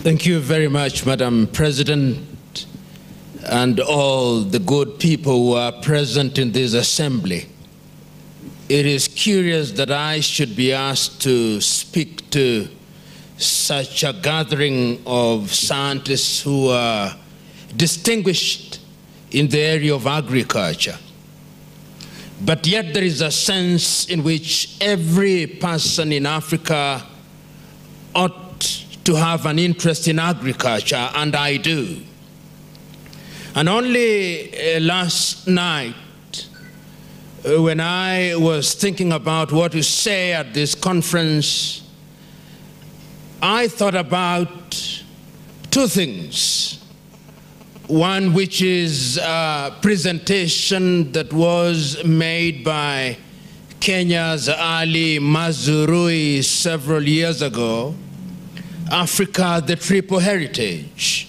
Thank you very much, Madam President, and all the good people who are present in this assembly. It is curious that I should be asked to speak to such a gathering of scientists who are distinguished in the area of agriculture. But yet there is a sense in which every person in Africa ought to have an interest in agriculture, and I do. And only last night, when I was thinking about what to say at this conference, I thought about two things. One, which is a presentation that was made by Kenya's Ali Mazrui several years ago, Africa, the Triple Heritage.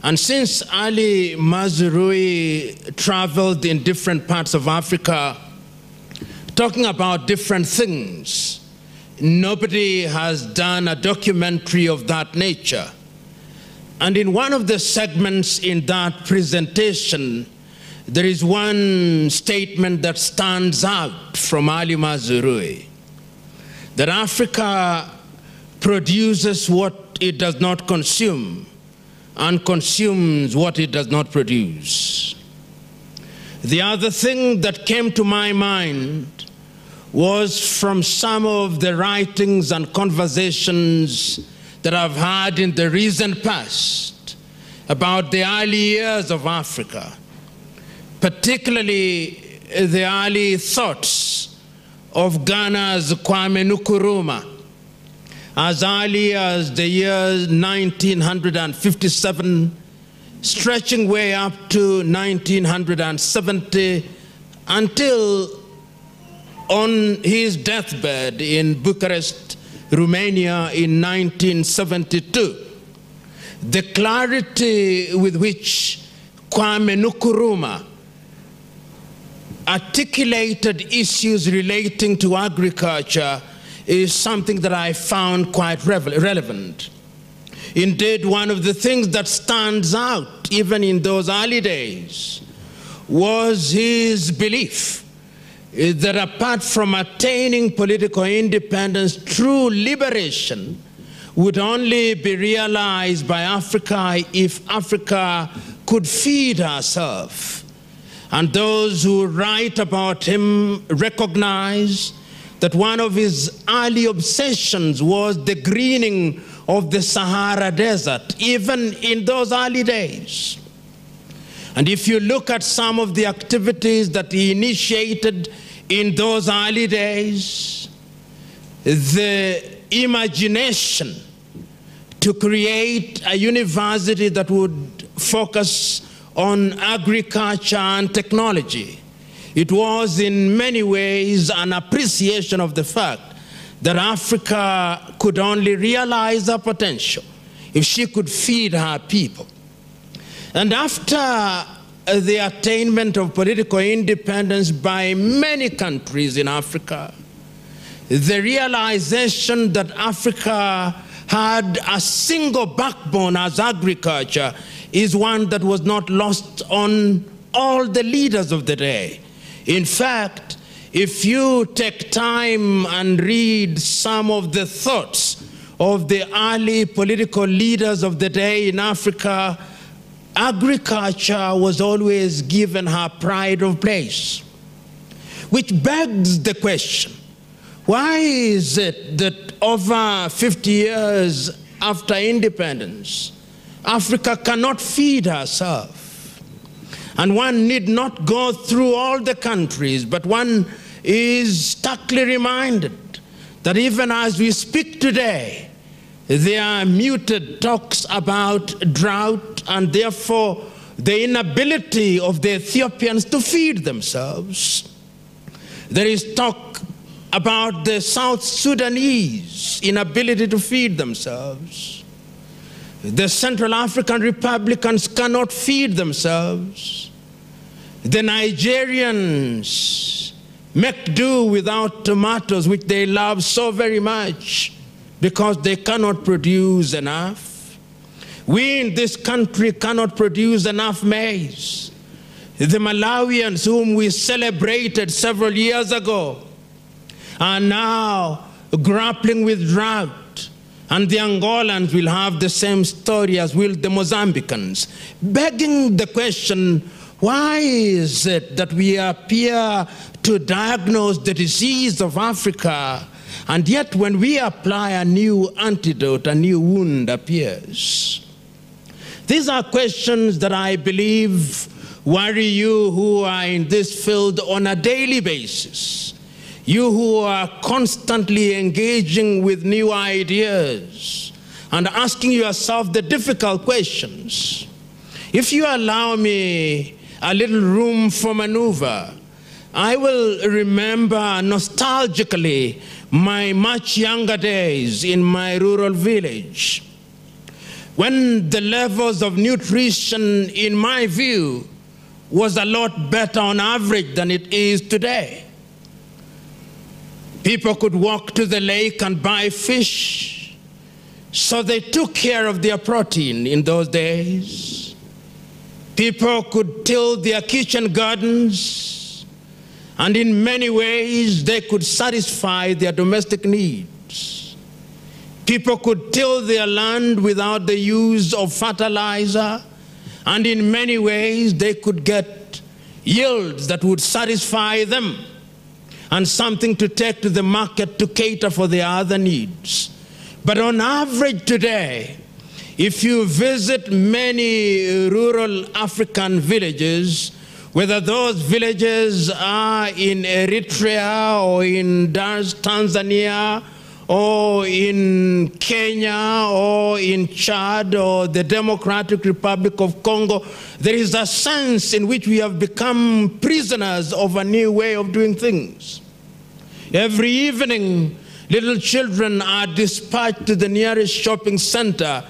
And since Ali Mazrui traveled in different parts of Africa, talking about different things, nobody has done a documentary of that nature. And in one of the segments in that presentation, there is one statement that stands out from Ali Mazrui, that Africa produces what it does not consume and consumes what it does not produce. The other thing that came to my mind was from some of the writings and conversations that I've had in the recent past about the early years of Africa, particularly the early thoughts of Ghana's Kwame Nkrumah, as early as the year 1957, stretching way up to 1970, until on his deathbed in Bucharest, Romania in 1972. The clarity with which Kwame Nkrumah articulated issues relating to agriculture is something that I found quite relevant. Indeed, one of the things that stands out, even in those early days, was his belief that apart from attaining political independence, true liberation would only be realized by Africa if Africa could feed herself. And those who write about him recognize that one of his early obsessions was the greening of the Sahara Desert, even in those early days. And if you look at some of the activities that he initiated in those early days, the imagination to create a university that would focus on agriculture and technology, it was in many ways an appreciation of the fact that Africa could only realize her potential if she could feed her people. And after the attainment of political independence by many countries in Africa, the realization that Africa had a single backbone as agriculture is one that was not lost on all the leaders of the day. In fact, if you take time and read some of the thoughts of the early political leaders of the day in Africa, agriculture was always given her pride of place. Which begs the question, why is it that over 50 years after independence, Africa cannot feed herself? And one need not go through all the countries, but one is starkly reminded that even as we speak today, there are muted talks about drought and therefore the inability of the Ethiopians to feed themselves. There is talk about the South Sudanese inability to feed themselves. The Central African Republicans cannot feed themselves. The Nigerians make do without tomatoes, which they love so very much, because they cannot produce enough. We in this country cannot produce enough maize. The Malawians, whom we celebrated several years ago, are now grappling with drought. And the Angolans will have the same story as will the Mozambicans, begging the question, why is it that we appear to diagnose the disease of Africa, and yet when we apply a new antidote, a new wound appears? These are questions that I believe worry you who are in this field on a daily basis. You who are constantly engaging with new ideas and asking yourself the difficult questions. If you allow me a little room for maneuver, I will remember nostalgically my much younger days in my rural village, when the levels of nutrition, in my view, was a lot better on average than it is today. People could walk to the lake and buy fish, so they took care of their protein in those days. People could till their kitchen gardens, and in many ways they could satisfy their domestic needs. People could till their land without the use of fertilizer, and in many ways they could get yields that would satisfy them and something to take to the market to cater for their other needs. But on average today, if you visit many rural African villages, whether those villages are in Eritrea or in Tanzania or in Kenya or in Chad or the Democratic Republic of Congo, there is a sense in which we have become prisoners of a new way of doing things. Every evening, little children are dispatched to the nearest shopping center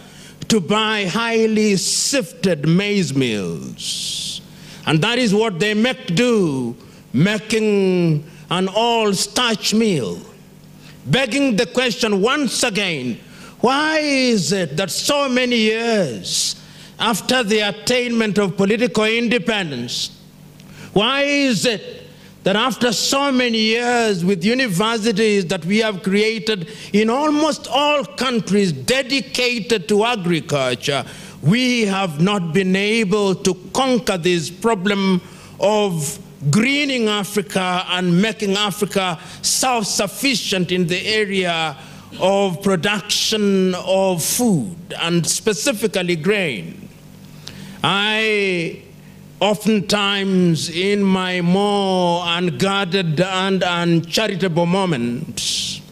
to buy highly sifted maize meals. And that is what they make do, making an all-starch meal. Begging the question once again, why is it that so many years after the attainment of political independence, why is it that after so many years with universities that we have created in almost all countries dedicated to agriculture, we have not been able to conquer this problem of greening Africa and making Africa self-sufficient in the area of production of food, and specifically grain. I oftentimes, in my more unguarded and uncharitable moments,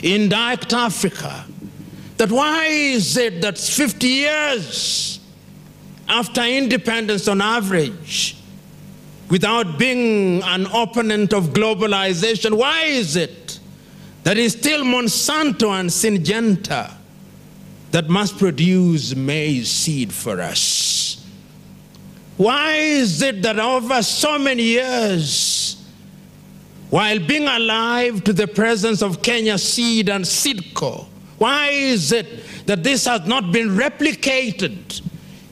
indict Africa, that why is it that 50 years after independence on average, without being an opponent of globalization, why is it that it's still Monsanto and Syngenta that must produce maize seed for us? Why is it that over so many years, while being alive to the presence of Kenya Seed and Seedco, why is it that this has not been replicated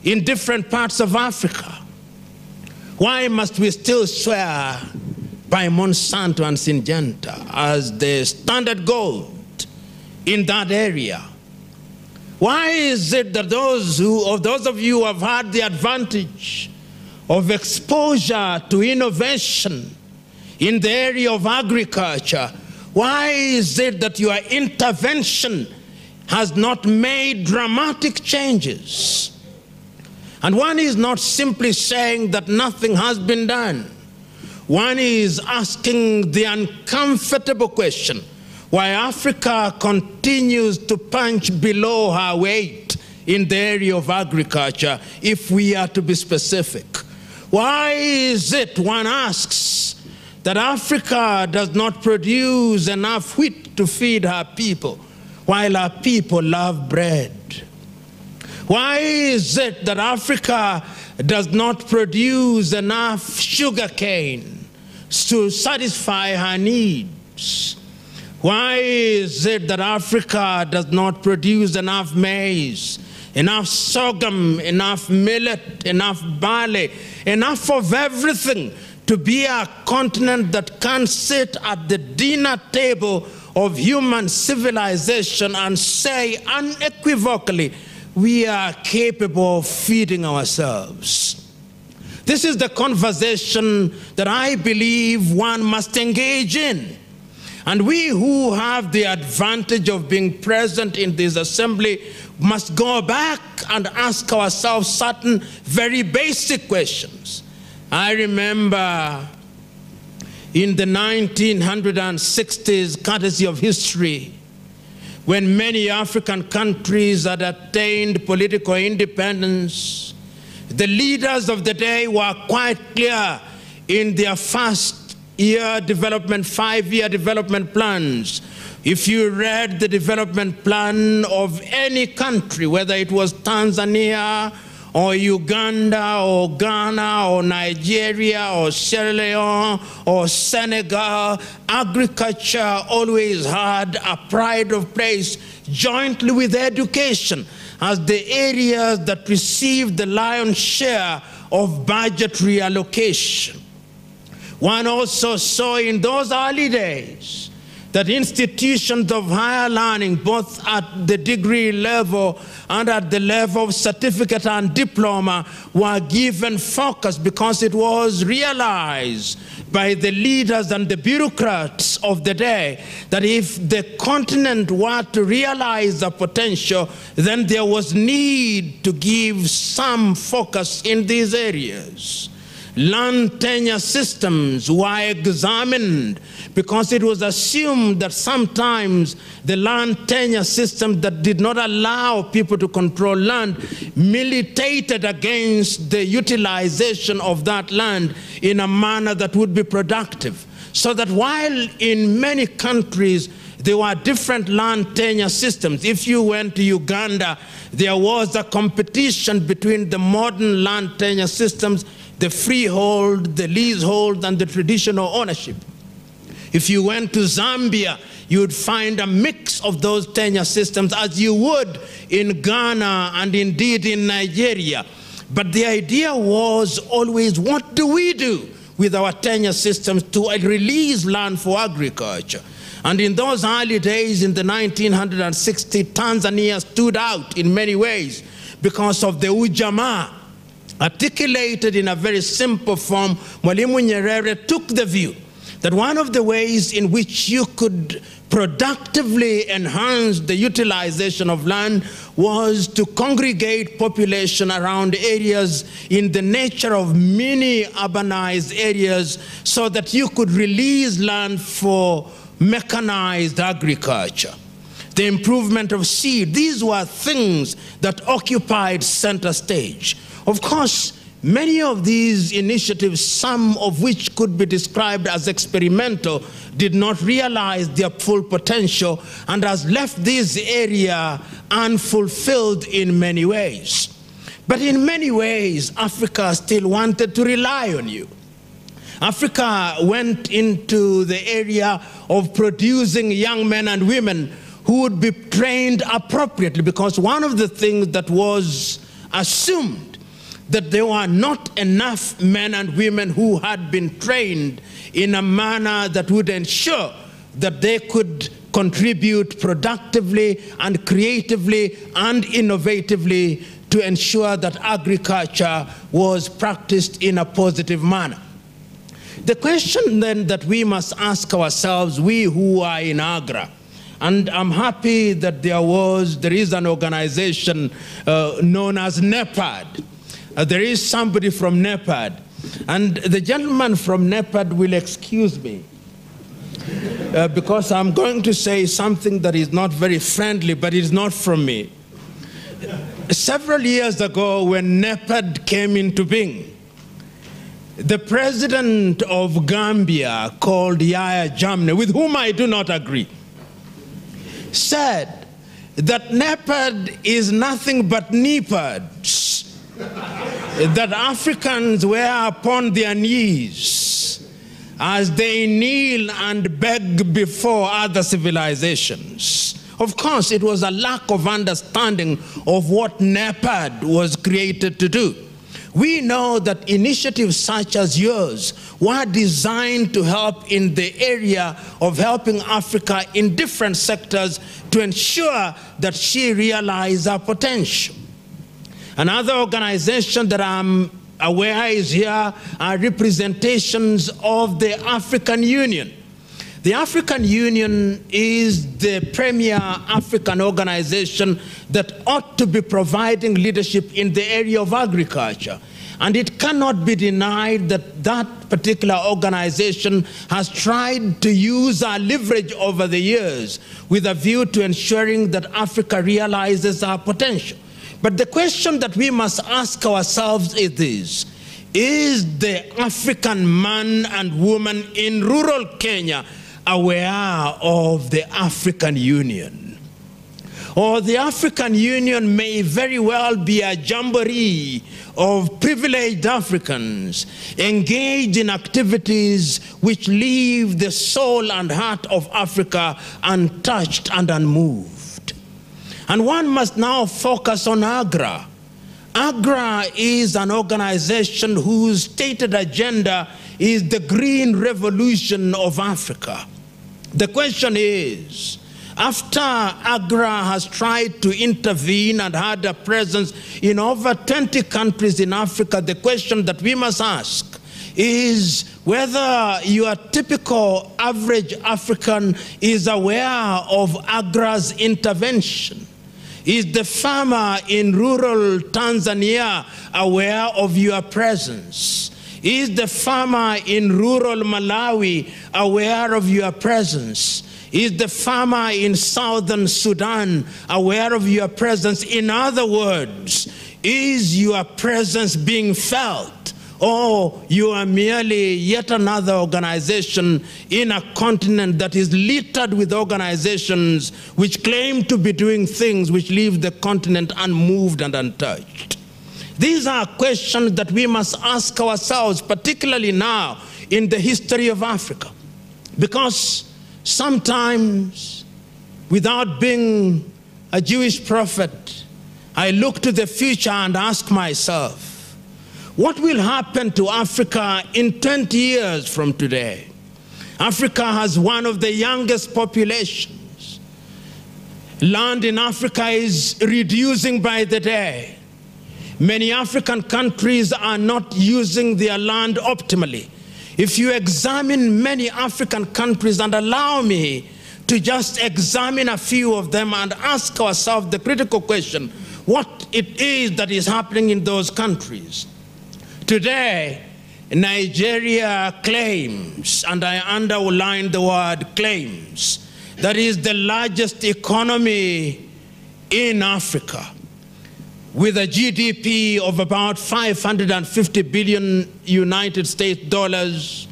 in different parts of Africa? Why must we still swear by Monsanto and Syngenta as the standard gold in that area? Why is it that those of you who have had the advantage of exposure to innovation in the area of agriculture, why is it that your intervention has not made dramatic changes? And one is not simply saying that nothing has been done. One is asking the uncomfortable question, why Africa continues to punch below her weight in the area of agriculture, if we are to be specific. Why is it, one asks, that Africa does not produce enough wheat to feed her people, while our people love bread? Why is it that Africa does not produce enough sugar cane to satisfy her needs? Why is it that Africa does not produce enough maize, enough sorghum, enough millet, enough barley, enough of everything to be a continent that can sit at the dinner table of human civilization and say unequivocally, we are capable of feeding ourselves. This is the conversation that I believe one must engage in. And we who have the advantage of being present in this assembly must go back and ask ourselves certain very basic questions. I remember in the 1960s, courtesy of history, when many African countries had attained political independence, the leaders of the day were quite clear in their first-year development, 5-year development plans. If you read the development plan of any country, whether it was Tanzania or Uganda or Ghana or Nigeria or Sierra Leone or Senegal, agriculture always had a pride of place jointly with education as the areas that received the lion's share of budgetary allocation. One also saw in those early days that institutions of higher learning, both at the degree level and at the level of certificate and diploma, were given focus because it was realized by the leaders and the bureaucrats of the day that if the continent were to realize the potential, then there was need to give some focus in these areas. Land tenure systems were examined because it was assumed that sometimes the land tenure system that did not allow people to control land militated against the utilization of that land in a manner that would be productive. So that while in many countries there were different land tenure systems, if you went to Uganda, there was a competition between the modern land tenure systems, the freehold, the leasehold, and the traditional ownership. If you went to Zambia, you would find a mix of those tenure systems as you would in Ghana and indeed in Nigeria. But the idea was always, what do we do with our tenure systems to release land for agriculture? And in those early days, in the 1960s, Tanzania stood out in many ways because of the ujamaa. Articulated in a very simple form, Mwalimu Nyerere took the view that one of the ways in which you could productively enhance the utilization of land was to congregate population around areas in the nature of mini urbanized areas so that you could release land for mechanized agriculture. The improvement of seed, these were things that occupied center stage. Of course, many of these initiatives, some of which could be described as experimental, did not realize their full potential and has left this area unfulfilled in many ways. But in many ways, Africa still wanted to rely on you. Africa went into the area of producing young men and women who would be trained appropriately, because one of the things that was assumed that there were not enough men and women who had been trained in a manner that would ensure that they could contribute productively and creatively and innovatively to ensure that agriculture was practiced in a positive manner. The question then that we must ask ourselves, we who are in AGRA, and I'm happy that there is an organization known as NEPAD. There is somebody from NEPAD, and the gentleman from NEPAD will excuse me because I'm going to say something that is not very friendly, but it's not from me. Several years ago, when NEPAD came into being, the president of Gambia, called Yahya Jammeh, with whom I do not agree, said that NEPAD is nothing but NEPADs. That Africans were upon their knees as they kneel and beg before other civilizations. Of course, it was a lack of understanding of what NEPAD was created to do. We know that initiatives such as yours were designed to help in the area of helping Africa in different sectors to ensure that she realized her potential. Another organization that I'm aware is here are representations of the African Union. The African Union is the premier African organization that ought to be providing leadership in the area of agriculture. And it cannot be denied that that particular organization has tried to use our leverage over the years with a view to ensuring that Africa realizes our potential. But the question that we must ask ourselves is this: is the African man and woman in rural Kenya aware of the African Union? Or the African Union may very well be a jamboree of privileged Africans engaged in activities which leave the soul and heart of Africa untouched and unmoved. And one must now focus on AGRA. AGRA is an organization whose stated agenda is the green revolution of Africa. The question is, after AGRA has tried to intervene and had a presence in over 20 countries in Africa, the question that we must ask is whether your typical average African is aware of AGRA's intervention. Is the farmer in rural Tanzania aware of your presence? Is the farmer in rural Malawi aware of your presence? Is the farmer in southern Sudan aware of your presence? In other words, is your presence being felt? Or you are merely yet another organization in a continent that is littered with organizations which claim to be doing things which leave the continent unmoved and untouched? These are questions that we must ask ourselves, particularly now in the history of Africa. Because sometimes, without being a Jewish prophet, I look to the future and ask myself, what will happen to Africa in 20 years from today? Africa has one of the youngest populations. Land in Africa is reducing by the day. Many African countries are not using their land optimally. If you examine many African countries, and allow me to just examine a few of them and ask ourselves the critical question, what it is that is happening in those countries. Today, Nigeria claims, and I underline the word claims, that is the largest economy in Africa, with a GDP of about 550 billion United States dollars,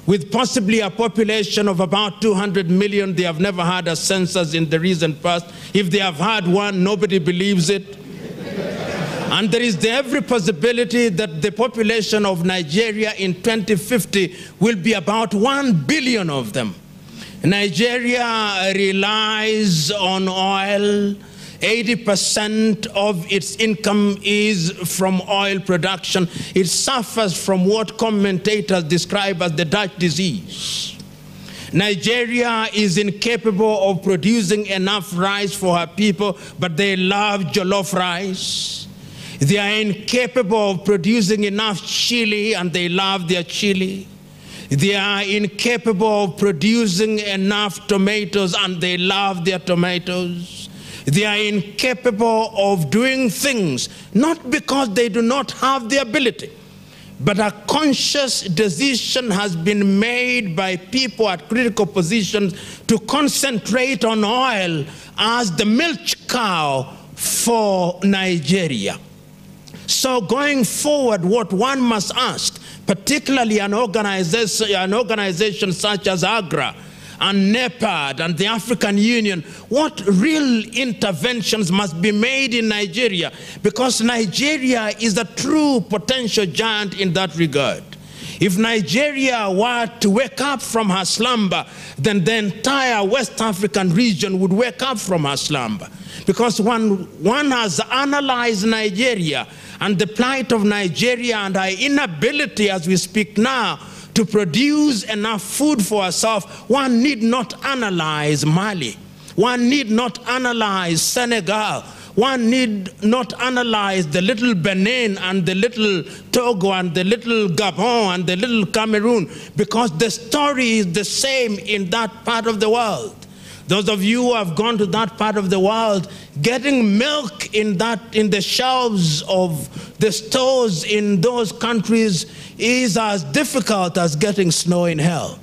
with possibly a population of about 200 million. They have never had a census in the recent past. If they have had one, nobody believes it. And there is every possibility that the population of Nigeria in 2050 will be about 1 billion of them. Nigeria relies on oil. 80% of its income is from oil production. It suffers from what commentators describe as the Dutch disease. Nigeria is incapable of producing enough rice for her people, but they love jollof rice. They are incapable of producing enough chili, and they love their chili. They are incapable of producing enough tomatoes, and they love their tomatoes. They are incapable of doing things, not because they do not have the ability, but a conscious decision has been made by people at critical positions to concentrate on oil as the milk cow for Nigeria. So going forward, what one must ask, particularly an organization such as AGRA and NEPAD and the African Union, what real interventions must be made in Nigeria? Because Nigeria is a true potential giant in that regard. If Nigeria were to wake up from her slumber, then the entire West African region would wake up from her slumber. Because one has analyzed Nigeria and the plight of Nigeria and our inability as we speak now to produce enough food for ourselves, one need not analyze Mali. One need not analyze Senegal. One need not analyze the little Benin and the little Togo and the little Gabon and the little Cameroon, because the story is the same in that part of the world. Those of you who have gone to that part of the world, getting milk in the shelves of the stores in those countries is as difficult as getting snow in hell.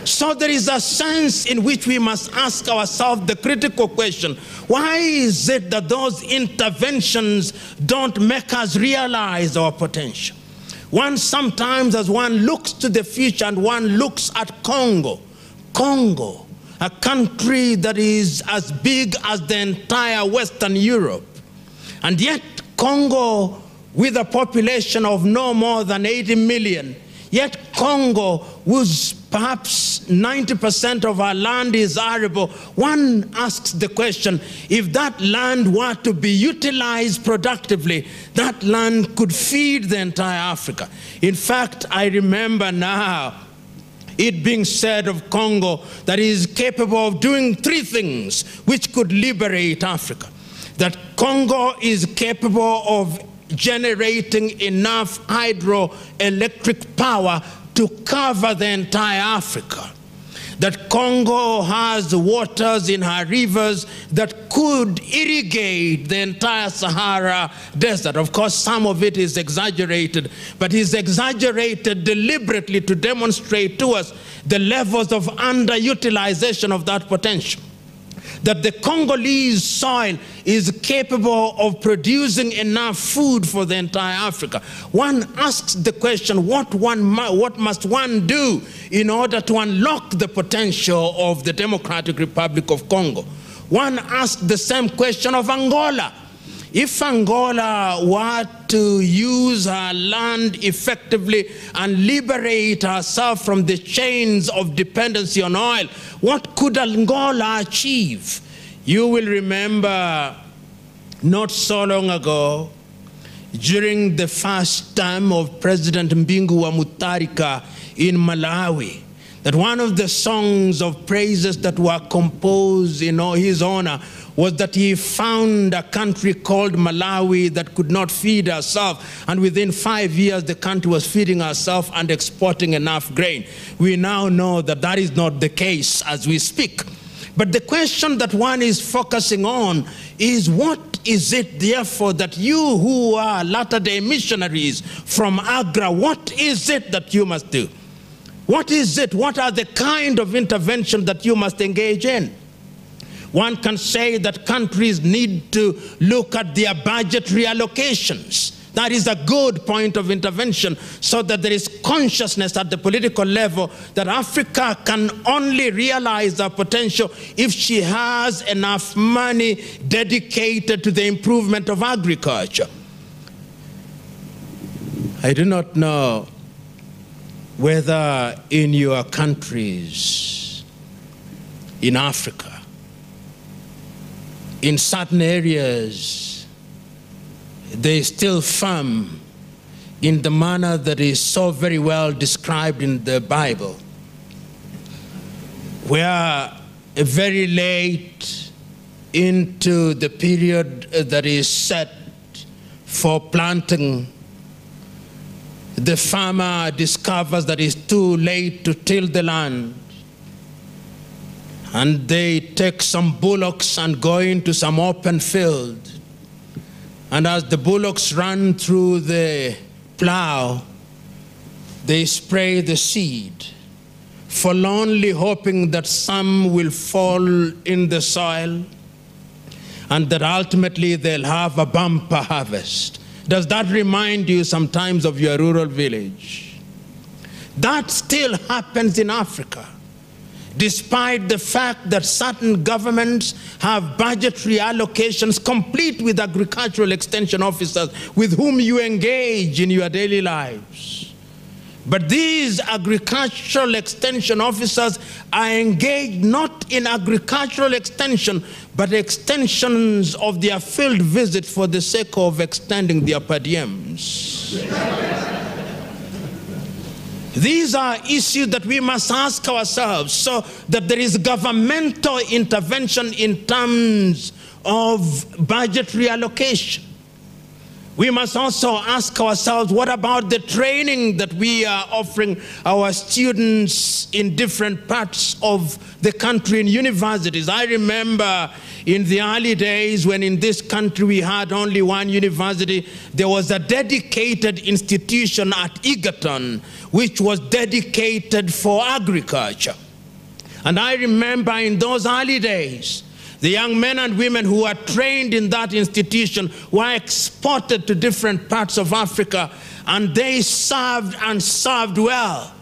So there is a sense in which we must ask ourselves the critical question: why is it that those interventions don't make us realize our potential? One sometimes, as one looks to the future and one looks at Congo, a country that is as big as the entire Western Europe, and yet Congo, with a population of no more than 80 million, yet Congo, whose perhaps 90% of our land is arable, one asks the question, if that land were to be utilized productively, that land could feed the entire Africa. In fact, I remember now it being said of Congo that it is capable of doing three things which could liberate Africa. That Congo is capable of generating enough hydroelectric power to cover the entire Africa. That Congo has waters in her rivers that could irrigate the entire Sahara Desert. Of course, some of it is exaggerated, but it's exaggerated deliberately to demonstrate to us the levels of underutilization of that potential. That the Congolese soil is capable of producing enough food for the entire Africa. One asks the question, what must one do in order to unlock the potential of the Democratic Republic of Congo? One asks the same question of Angola. If Angola were to use her land effectively and liberate herself from the chains of dependency on oil, what could Angola achieve? You will remember not so long ago, during the first term of President Mbingu wa Mutharika in Malawi, that one of the songs of praises that were composed in his honor was that he found a country called Malawi that could not feed herself, and within 5 years the country was feeding herself and exporting enough grain. We now know that that is not the case as we speak. But the question that one is focusing on is, what is it therefore that you who are latter-day missionaries from AGRA, what is it that you must do? What is it? What are the kind of intervention that you must engage in? One can say that countries need to look at their budget reallocations. That is a good point of intervention, so that there is consciousness at the political level that Africa can only realize her potential if she has enough money dedicated to the improvement of agriculture. I do not know whether in your countries in Africa, in certain areas, they still farm in the manner that is so very well described in the Bible, where very late into the period that is set for planting, the farmer discovers that it's too late to till the land, and they take some bullocks and go into some open field. And as the bullocks run through the plow, they spray the seed, forlornly hoping that some will fall in the soil and that ultimately they'll have a bumper harvest. Does that remind you sometimes of your rural village? That still happens in Africa. despite the fact that certain governments have budgetary allocations complete with agricultural extension officers with whom you engage in your daily lives. But these agricultural extension officers are engaged not in agricultural extension, but extensions of their field visits for the sake of extending their per diems. These are issues that we must ask ourselves, so that there is governmental intervention in terms of budgetary allocation. We must also ask ourselves, what about the training that we are offering our students in different parts of the country in universities? I remember in the early days when in this country we had only one university, there was a dedicated institution at Egerton which was dedicated for agriculture. And I remember in those early days, the young men and women who were trained in that institution were exported to different parts of Africa, and they served and served well.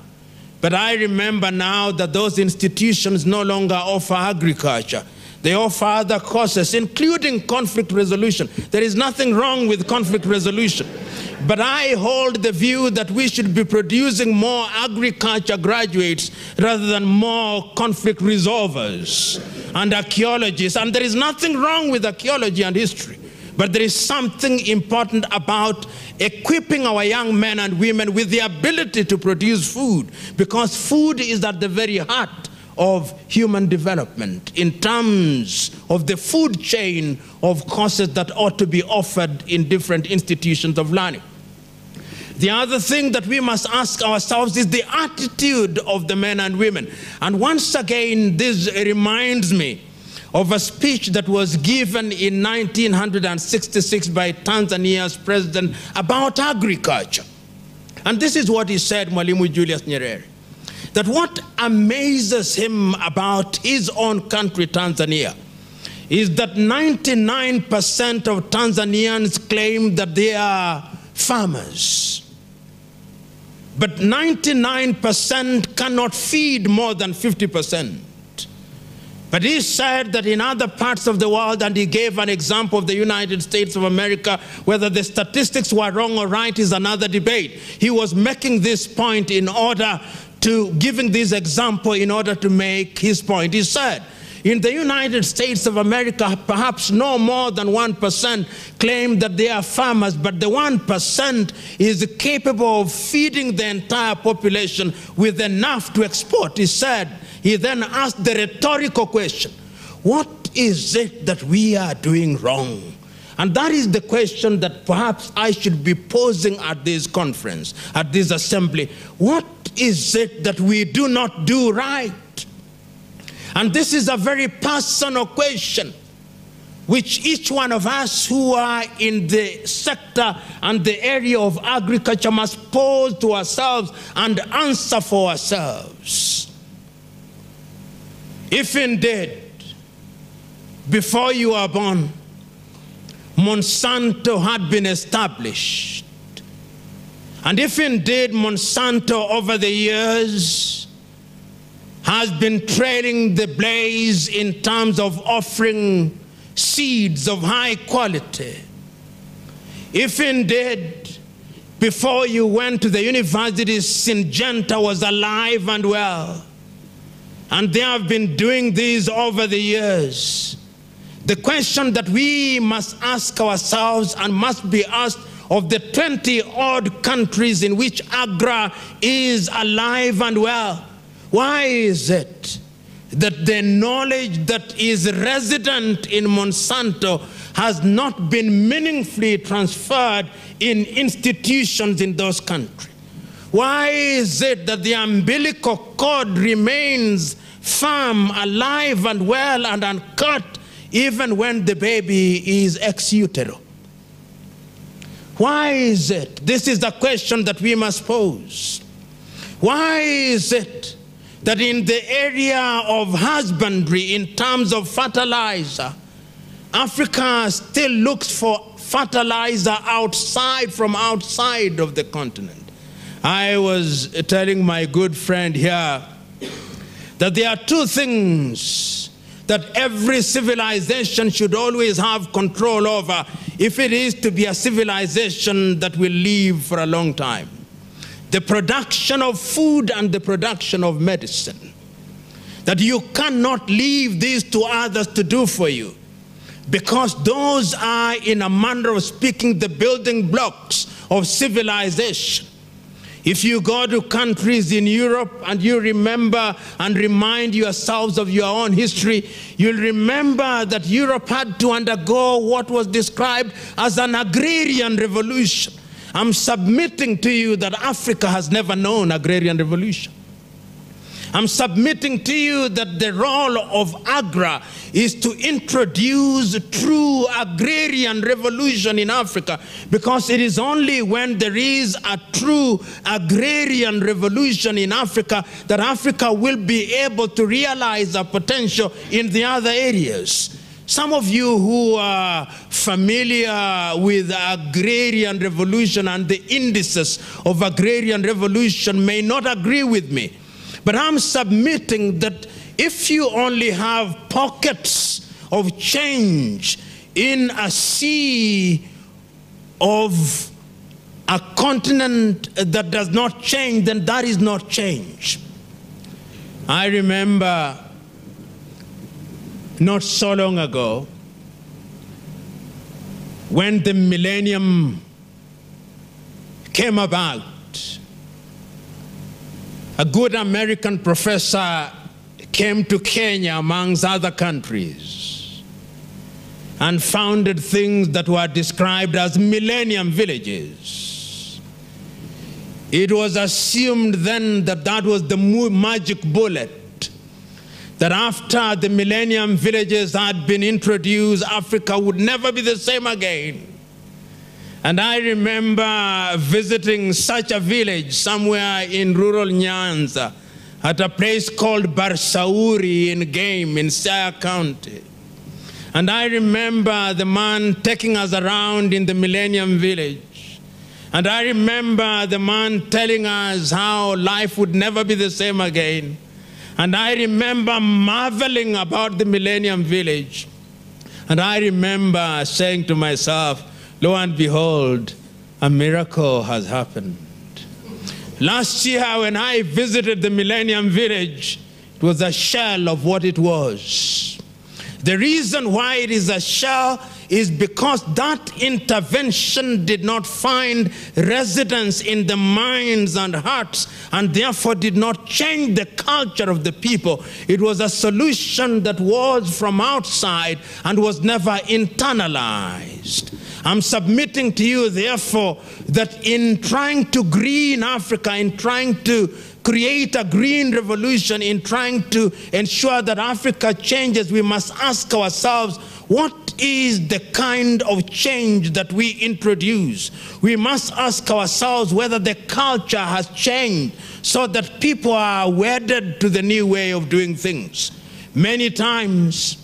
But I remember now that those institutions no longer offer agriculture. They offer other courses, including conflict resolution. There is nothing wrong with conflict resolution. But I hold the view that we should be producing more agriculture graduates rather than more conflict resolvers and archaeologists. And there is nothing wrong with archaeology and history. But there is something important about equipping our young men and women with the ability to produce food, because food is at the very heart of human development in terms of the food chain of courses that ought to be offered in different institutions of learning. The other thing that we must ask ourselves is the attitude of the men and women. And once again, this reminds me of a speech that was given in 1966 by Tanzania's president about agriculture. And this is what he said, Mwalimu Julius Nyerere, that what amazes him about his own country, Tanzania, is that 99% of Tanzanians claim that they are farmers. But 99% cannot feed more than 50%. But he said that in other parts of the world, and he gave an example of the United States of America, whether the statistics were wrong or right is another debate. He was making this point in order to, giving this example in order to make his point. He said, in the United States of America, perhaps no more than 1% claim that they are farmers, but the 1% is capable of feeding the entire population with enough to export. He said, he then asked the rhetorical question, what is it that we are doing wrong? And that is the question that perhaps I should be posing at this conference, at this assembly. What is it that we do not do right? And this is a very personal question, which each one of us who are in the sector and the area of agriculture must pose to ourselves and answer for ourselves. If indeed, before you were born, Monsanto had been established, and if indeed Monsanto over the years has been trailing the blaze in terms of offering seeds of high quality, if indeed before you went to the university, Syngenta was alive and well, and they have been doing this over the years, the question that we must ask ourselves and must be asked of the 20-odd countries in which AGRA is alive and well, why is it that the knowledge that is resident in Monsanto has not been meaningfully transferred in institutions in those countries? Why is it that the umbilical cord remains firm, alive and well and uncut even when the baby is ex utero? Why is it? This is the question that we must pose. Why is it that in the area of husbandry, in terms of fertilizer, Africa still looks for fertilizer from outside of the continent? I was telling my good friend here that there are two things that every civilization should always have control over if it is to be a civilization that will live for a long time: the production of food and the production of medicine. That you cannot leave these to others to do for you, because those are, in a manner of speaking, the building blocks of civilization. If you go to countries in Europe and you remember and remind yourselves of your own history, you'll remember that Europe had to undergo what was described as an agrarian revolution. I'm submitting to you that Africa has never known agrarian revolution. I'm submitting to you that the role of AGRA is to introduce true agrarian revolution in Africa, because it is only when there is a true agrarian revolution in Africa that Africa will be able to realize our potential in the other areas. Some of you who are familiar with agrarian revolution and the indices of agrarian revolution may not agree with me. But I'm submitting that if you only have pockets of change in a sea of a continent that does not change, then that is not change. I remember not so long ago when the millennium came about, a good American professor came to Kenya, amongst other countries, and founded things that were described as millennium villages. It was assumed then that that was the magic bullet, that after the millennium villages had been introduced, Africa would never be the same again. And I remember visiting such a village somewhere in rural Nyanza at a place called Barsauri in Game in Siaya County. And I remember the man taking us around in the Millennium Village. And I remember the man telling us how life would never be the same again. And I remember marveling about the Millennium Village. And I remember saying to myself, lo and behold, a miracle has happened. Last year when I visited the Millennium Village, it was a shell of what it was. The reason why it is a shell is because that intervention did not find residence in the minds and hearts, and therefore did not change the culture of the people. It was a solution that was from outside and was never internalized. I'm submitting to you, therefore, that in trying to green Africa, in trying to create a green revolution, in trying to ensure that Africa changes, we must ask ourselves, what is the kind of change that we introduce? We must ask ourselves whether the culture has changed so that people are wedded to the new way of doing things. Many times,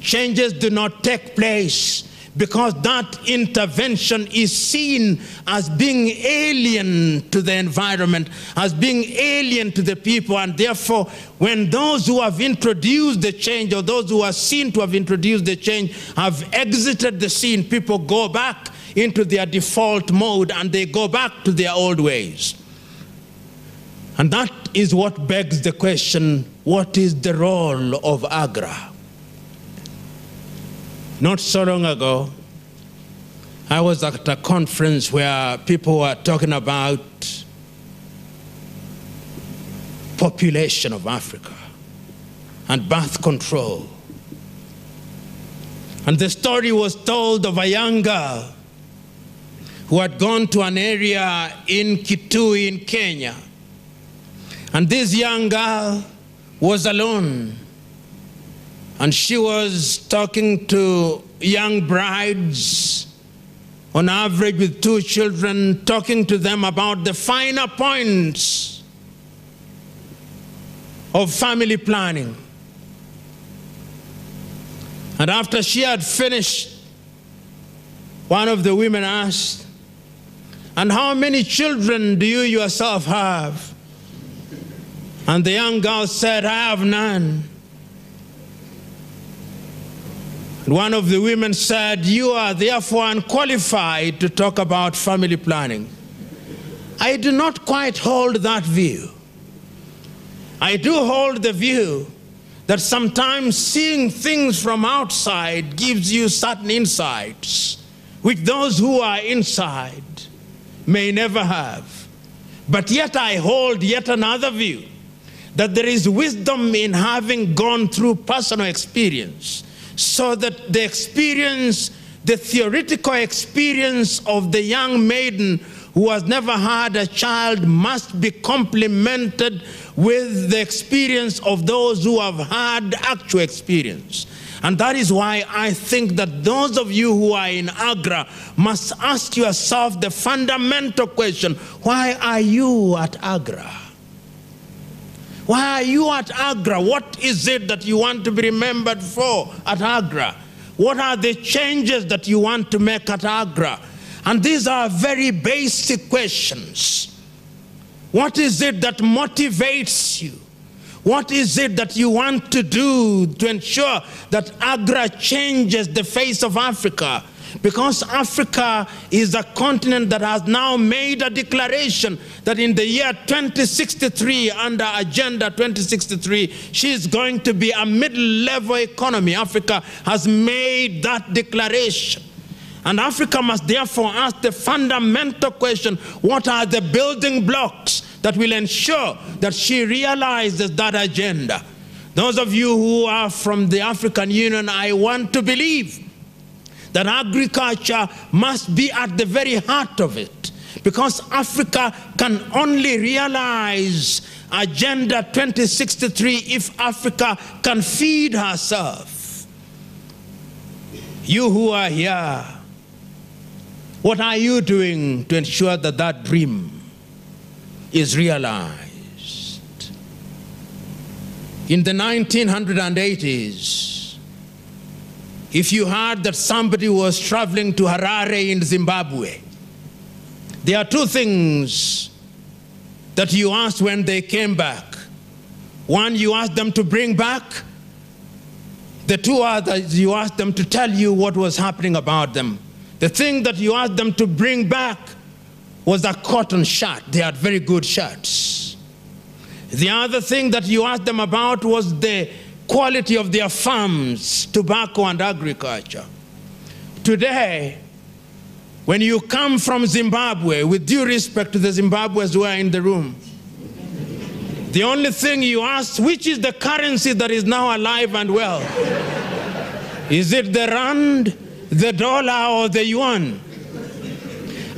changes do not take place because that intervention is seen as being alien to the environment, as being alien to the people, and therefore when those who have introduced the change, or those who are seen to have introduced the change, have exited the scene, people go back into their default mode and they go back to their old ways. And that is what begs the question, what is the role of AGRA? Not so long ago, I was at a conference where people were talking about population of Africa and birth control. And the story was told of a young girl who had gone to an area in Kitui in Kenya. And this young girl was alone. And she was talking to young brides, on average with 2 children, talking to them about the finer points of family planning. And after she had finished, one of the women asked, "And how many children do you yourself have?" And the young girl said, I have none. And one of the women said, you are therefore unqualified to talk about family planning. I do not quite hold that view. I do hold the view that sometimes seeing things from outside gives you certain insights, which those who are inside may never have. But yet I hold yet another view, that there is wisdom in having gone through personal experience, so that the experience, the theoretical experience of the young maiden who has never had a child must be complemented with the experience of those who have had actual experience. And that is why I think that those of you who are in AGRA must ask yourself the fundamental question, why are you at AGRA? Why are you at AGRA? What is it that you want to be remembered for at AGRA? What are the changes that you want to make at AGRA? And these are very basic questions. What is it that motivates you? What is it that you want to do to ensure that AGRA changes the face of Africa? Because Africa is a continent that has now made a declaration that in the year 2063, under Agenda 2063, she is going to be a middle-level economy. Africa has made that declaration. And Africa must therefore ask the fundamental question, what are the building blocks that will ensure that she realizes that agenda? Those of you who are from the African Union, I want to believe that agriculture must be at the very heart of it, because Africa can only realize Agenda 2063 if Africa can feed herself. You who are here, what are you doing to ensure that that dream is realized? In the 1980s, if you heard that somebody was traveling to Harare in Zimbabwe, there are two things that you asked when they came back. One, you asked them to bring back. The two others, you asked them to tell you what was happening about them. The thing that you asked them to bring back was a cotton shirt. They had very good shirts. The other thing that you asked them about was the quality of their farms, tobacco and agriculture. Today, when you come from Zimbabwe, with due respect to the Zimbabweans who are in the room, the only thing you ask, which is the currency that is now alive and well? Is it the rand, the dollar, or the yuan?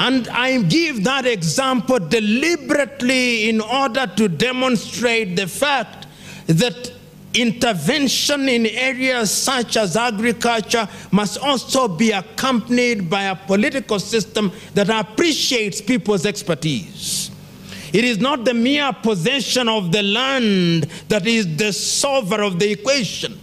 And I give that example deliberately in order to demonstrate the fact that intervention in areas such as agriculture must also be accompanied by a political system that appreciates people's expertise. It is not the mere possession of the land that is the solver of the equation.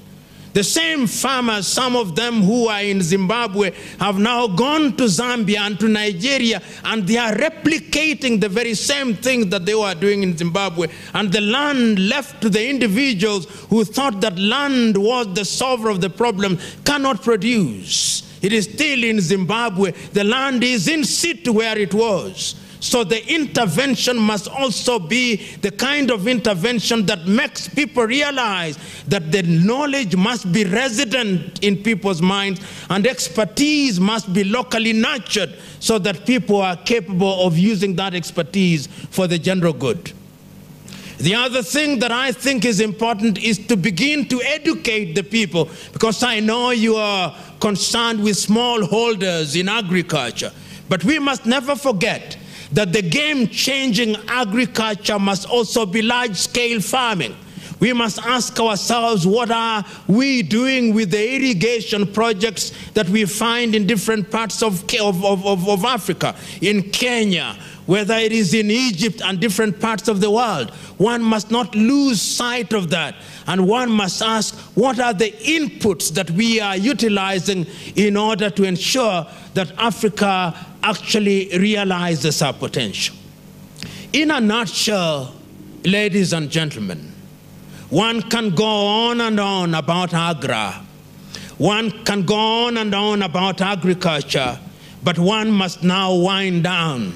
The same farmers, some of them who are in Zimbabwe, have now gone to Zambia and to Nigeria, and they are replicating the very same things that they were doing in Zimbabwe. And the land left to the individuals who thought that land was the solver of the problem cannot produce. It is still in Zimbabwe. The land is in situ where it was. So the intervention must also be the kind of intervention that makes people realize that the knowledge must be resident in people's minds and expertise must be locally nurtured so that people are capable of using that expertise for the general good. The other thing that I think is important is to begin to educate the people, because I know you are concerned with smallholders in agriculture, but we must never forget that the game-changing agriculture must also be large-scale farming. We must ask ourselves, what are we doing with the irrigation projects that we find in different parts of Africa, in Kenya, whether it is in Egypt and different parts of the world? One must not lose sight of that. And one must ask, what are the inputs that we are utilizing in order to ensure that Africa actually realizes our potential? In a nutshell, ladies and gentlemen, one can go on and on about AGRA. One can go on and on about agriculture, but one must now wind down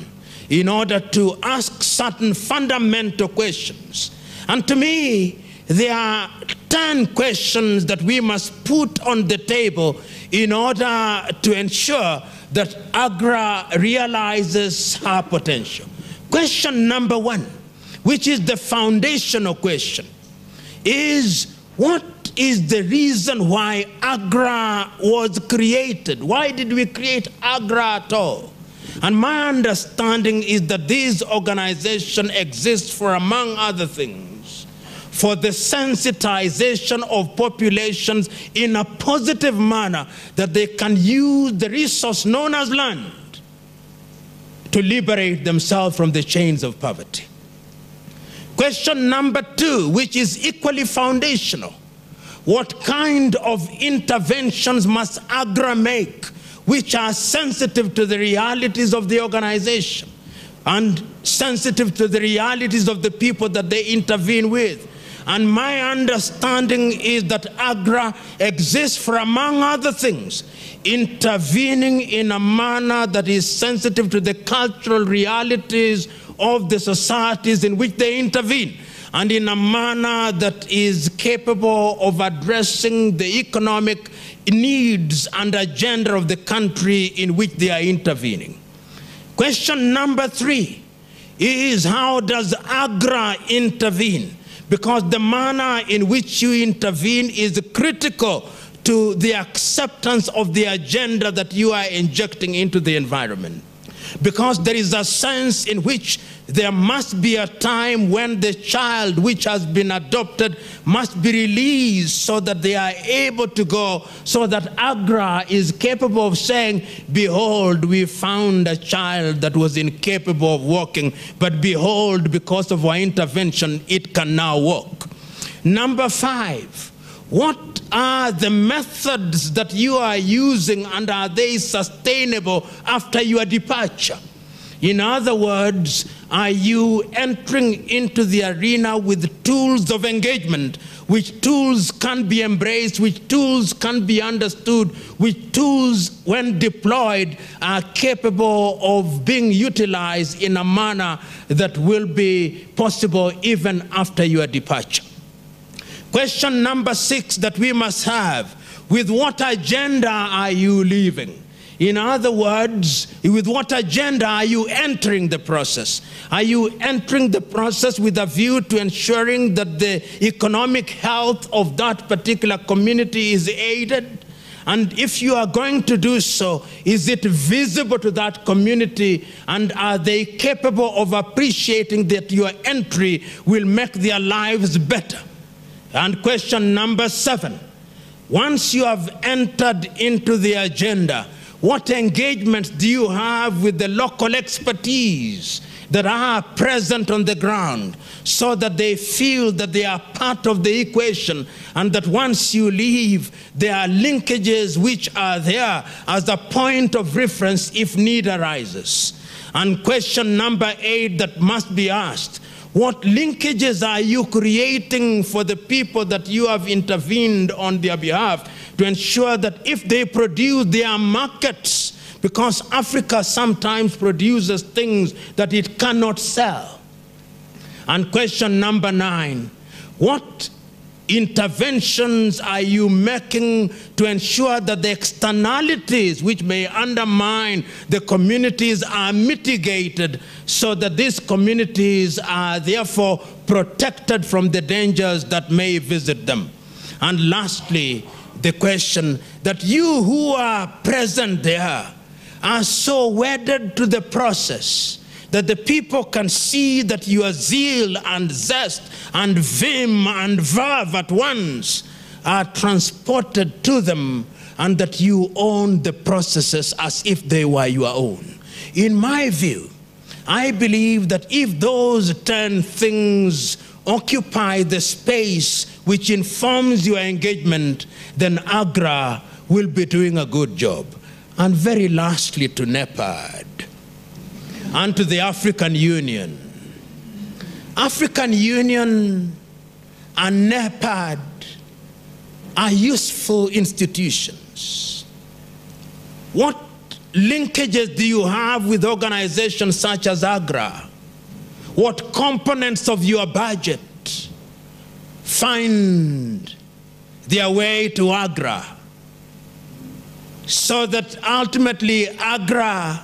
in order to ask certain fundamental questions. And to me, there are 10 questions that we must put on the table in order to ensure that AGRA realizes her potential. Question number 1, which is the foundational question, is what is the reason why AGRA was created? Why did we create AGRA at all? And my understanding is that this organization exists for, among other things, for the sensitization of populations in a positive manner, that they can use the resource known as land to liberate themselves from the chains of poverty. Question number 2, which is equally foundational. What kind of interventions must AGRA make which are sensitive to the realities of the organization and sensitive to the realities of the people that they intervene with? And my understanding is that AGRA exists for, among other things, intervening in a manner that is sensitive to the cultural realities of the societies in which they intervene, and in a manner that is capable of addressing the economic needs and agenda of the country in which they are intervening. Question number 3 is, how does AGRA intervene? Because the manner in which you intervene is critical to the acceptance of the agenda that you are injecting into the environment. Because there is a sense in which there must be a time when the child which has been adopted must be released so that they are able to go, so that AGRA is capable of saying, behold, we found a child that was incapable of walking, but behold, because of our intervention, it can now walk. Number 5, what are the methods that you are using, and are they sustainable after your departure? In other words, are you entering into the arena with tools of engagement, which tools can be embraced, which tools can be understood, which tools, when deployed, are capable of being utilized in a manner that will be possible even after your departure? Question number 6 that we must have, with what agenda are you leaving? In other words, with what agenda are you entering the process? Are you entering the process with a view to ensuring that the economic health of that particular community is aided? And if you are going to do so, is it visible to that community, and are they capable of appreciating that your entry will make their lives better? And question number 7, once you have entered into the agenda, what engagements do you have with the local expertise that are present on the ground, so that they feel that they are part of the equation, and that once you leave, there are linkages which are there as a point of reference if need arises? And question number 8 that must be asked, what linkages are you creating for the people that you have intervened on their behalf, to ensure that if they produce their markets, because Africa sometimes produces things that it cannot sell? And question number 9, what interventions are you making to ensure that the externalities which may undermine the communities are mitigated, so that these communities are therefore protected from the dangers that may visit them? And lastly, the question that you who are present there are so wedded to the process that the people can see that your zeal and zest and vim and verve at once are transported to them, and that you own the processes as if they were your own. In my view, I believe that if those 10 things occupy the space which informs your engagement, then AGRA will be doing a good job. And very lastly, to NEPAD and to the African Union African Union and NEPAD are useful institutions. What linkages do you have with organizations such as AGRA? What components of your budget find their way to AGRA, so that ultimately AGRA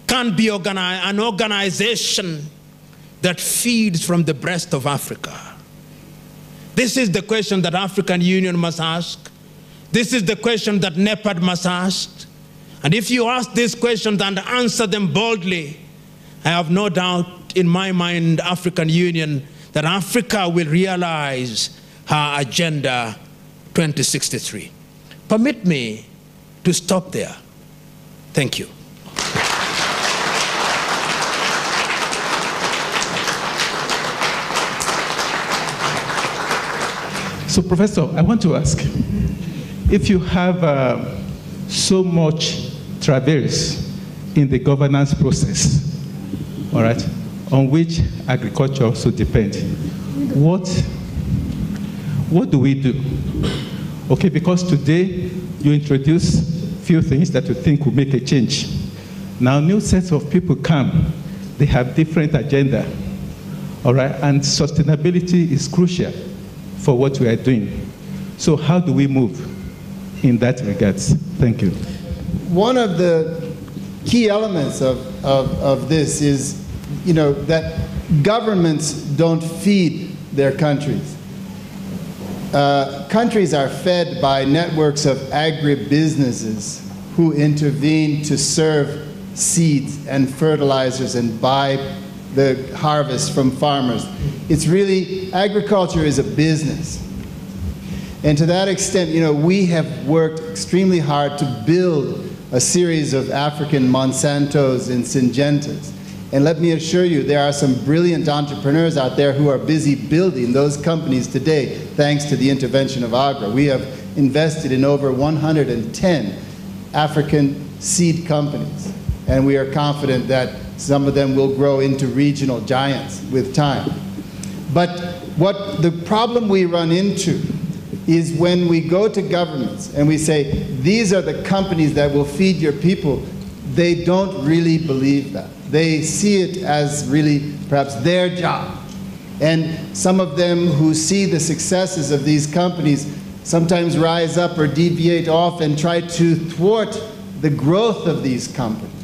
can be an organization that feeds from the breast of Africa? This is the question that African Union must ask. This is the question that NEPAD must ask. And if you ask these questions and answer them boldly, I have no doubt in my mind, African Union, that Africa will realize her Agenda 2063. Permit me to stop there. Thank you. So, Professor, I want to ask, if you have so much traverse in the governance process, all right, on which agriculture also depends, what do we do? Okay, because today you introduce a few things that you think will make a change. Now, new sets of people come, they have different agenda, all right, and sustainability is crucial for what we are doing. So how do we move in that regards? Thank you. One of the key elements of this is, that governments don't feed their countries. Countries are fed by networks of agribusinesses who intervene to serve seeds and fertilizers and buy the harvest from farmers. It's really, agriculture is a business. And to that extent, we have worked extremely hard to build a series of African Monsantos and Syngentas. And let me assure you, there are some brilliant entrepreneurs out there who are busy building those companies today, thanks to the intervention of AGRA. We have invested in over 110 African seed companies, and we are confident that some of them will grow into regional giants with time. But what the problem we run into is when we go to governments and we say, these are the companies that will feed your people, they don't really believe that. They see it as really perhaps their job. And some of them who see the successes of these companies sometimes rise up or deviate off and try to thwart the growth of these companies.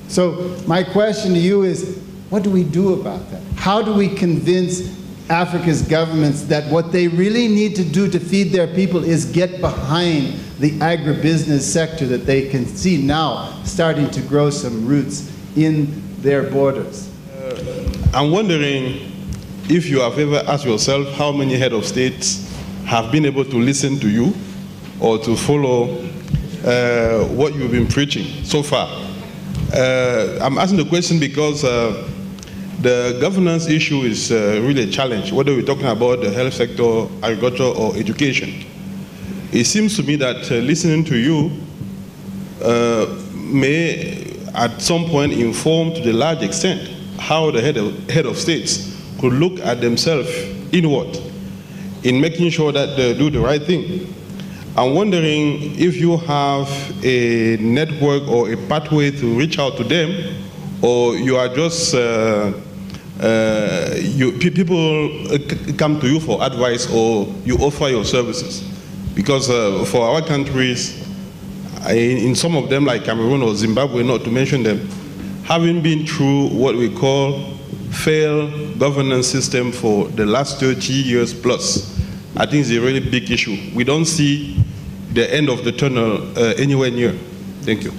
So my question to you is, what do we do about that? How do we convince Africa's governments that what they really need to do to feed their people is get behind the agribusiness sector that they can see now starting to grow some roots in their borders? I'm wondering if you have ever asked yourself how many head of states have been able to listen to you or to follow what you've been preaching so far. I'm asking the question because the governance issue is really a challenge, whether we're talking about the health sector, agriculture, or education. It seems to me that listening to you may at some point inform to the large extent how the head of states could look at themselves inward in making sure that they do the right thing. I'm wondering if you have a network or a pathway to reach out to them, or you are just, people come to you for advice, or you offer your services. Because for our countries, in some of them like Cameroon or Zimbabwe, not to mention them, having been through what we call failed governance system for the last 30 years plus, I think it's a really big issue. We don't see the end of the tunnel anywhere near. Thank you.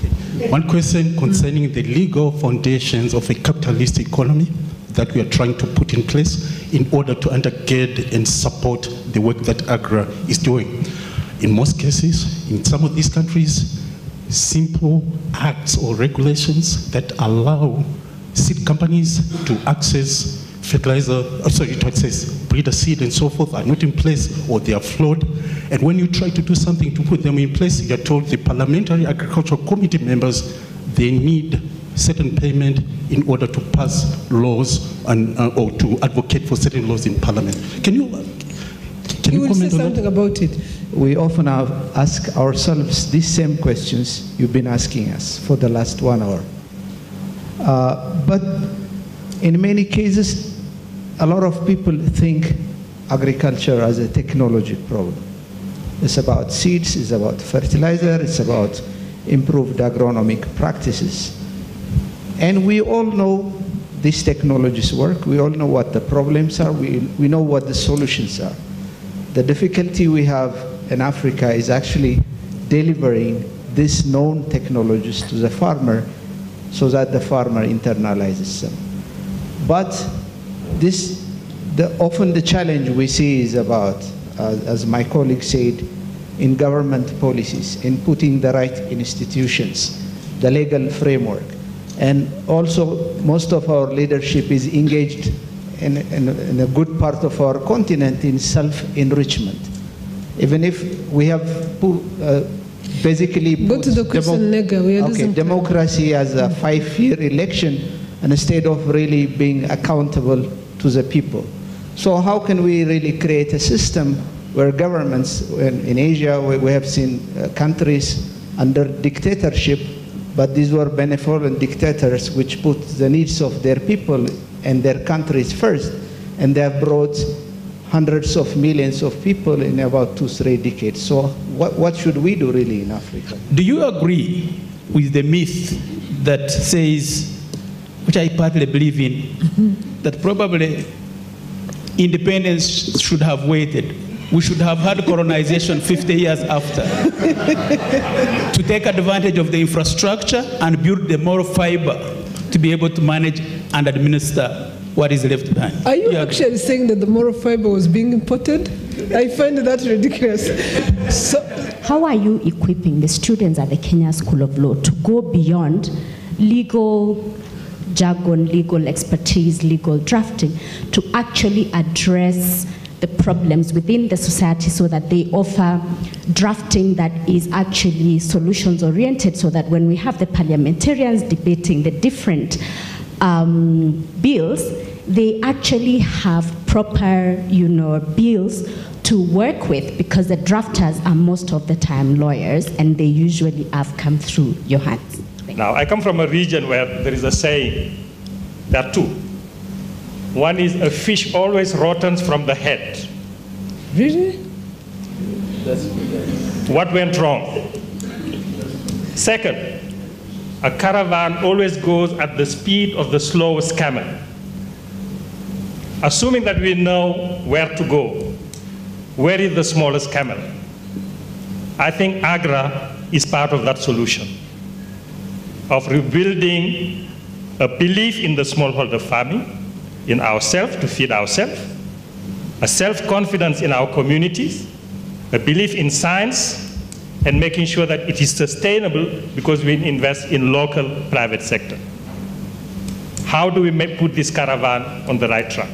One question concerning the legal foundations of a capitalist economy that we are trying to put in place in order to undergird and support the work that AGRA is doing. In most cases, in some of these countries, simple acts or regulations that allow seed companies to access fertilizer, to access breeder seed and so forth are not in place, or they are flawed. And when you try to do something to put them in place, you're told the Parliamentary Agricultural Committee members, they need certain payment in order to pass laws and, or to advocate for certain laws in Parliament. Can you will say something about it? We often ask ourselves these same questions you've been asking us for the last 1 hour. But in many cases, a lot of people think agriculture as a technology problem. It's about seeds, it's about fertilizer, it's about improved agronomic practices. And we all know these technologies work. We all know what the problems are. We know what the solutions are. The difficulty we have in Africa is actually delivering these known technologies to the farmer so that the farmer internalizes them. But often the challenge we see is about, as my colleague said, in government policies, in putting the right institutions, the legal framework. And also, most of our leadership is engaged in a good part of our continent in self-enrichment. Even if we have basically go to the question, democracy as a 5-year election instead of really being accountable to the people. So how can we really create a system where governments, in Asia, we have seen countries under dictatorship, but these were benevolent dictators which put the needs of their people and their countries first, and they have brought hundreds of millions of people in about 2-3 decades. So what should we do really in Africa? Do you agree with the myth that says, which I partly believe in, that probably independence should have waited? We should have had colonization 50 years after to take advantage of the infrastructure and build the moral fiber to be able to manage and administer what is left behind. Are you actually saying that the moral fiber was being imported? I find that ridiculous. So, how are you equipping the students at the Kenya School of Law to go beyond legal jargon, legal expertise, legal drafting, to actually address the problems within the society so that they offer drafting that is actually solutions oriented, so that when we have the parliamentarians debating the different bills, they actually have proper, bills to work with, because the drafters are most of the time lawyers and they usually have come through your hands. Now, I come from a region where there is a saying, there are two. One is, a fish always rottens from the head. Really? What went wrong? Second, a caravan always goes at the speed of the slowest camel. Assuming that we know where to go, where is the smallest camel? I think AGRA is part of that solution, of rebuilding a belief in the smallholder farming, in ourselves, to feed ourselves, a self-confidence in our communities, a belief in science, and making sure that it is sustainable because we invest in local private sector. How do we put this caravan on the right track?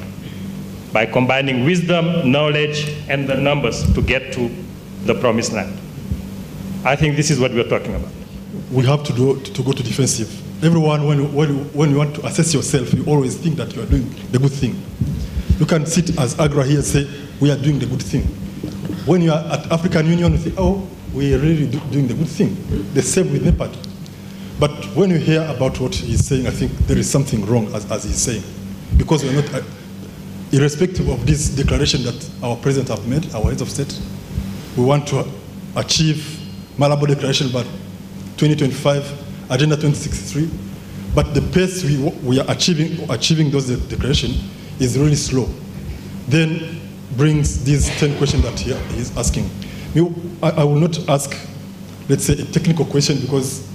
By combining wisdom, knowledge, and the numbers to get to the promised land. I think this is what we're talking about. We have to go to defensive. Everyone, when you want to assess yourself, you always think that you are doing the good thing. You can sit as AGRA here and say, we are doing the good thing. When you are at African Union, you think, oh, we are really doing the good thing. The same with NEPAD. But when you hear about what he's saying, I think there is something wrong, as he's saying. Because we're not, irrespective of this declaration that our president have made, our heads of state, we want to achieve Malabo Declaration by 2025, Agenda 2063, but the pace we are achieving those declarations is really slow. Then brings these 10 questions that he is asking. I will not ask, let's say, a technical question, because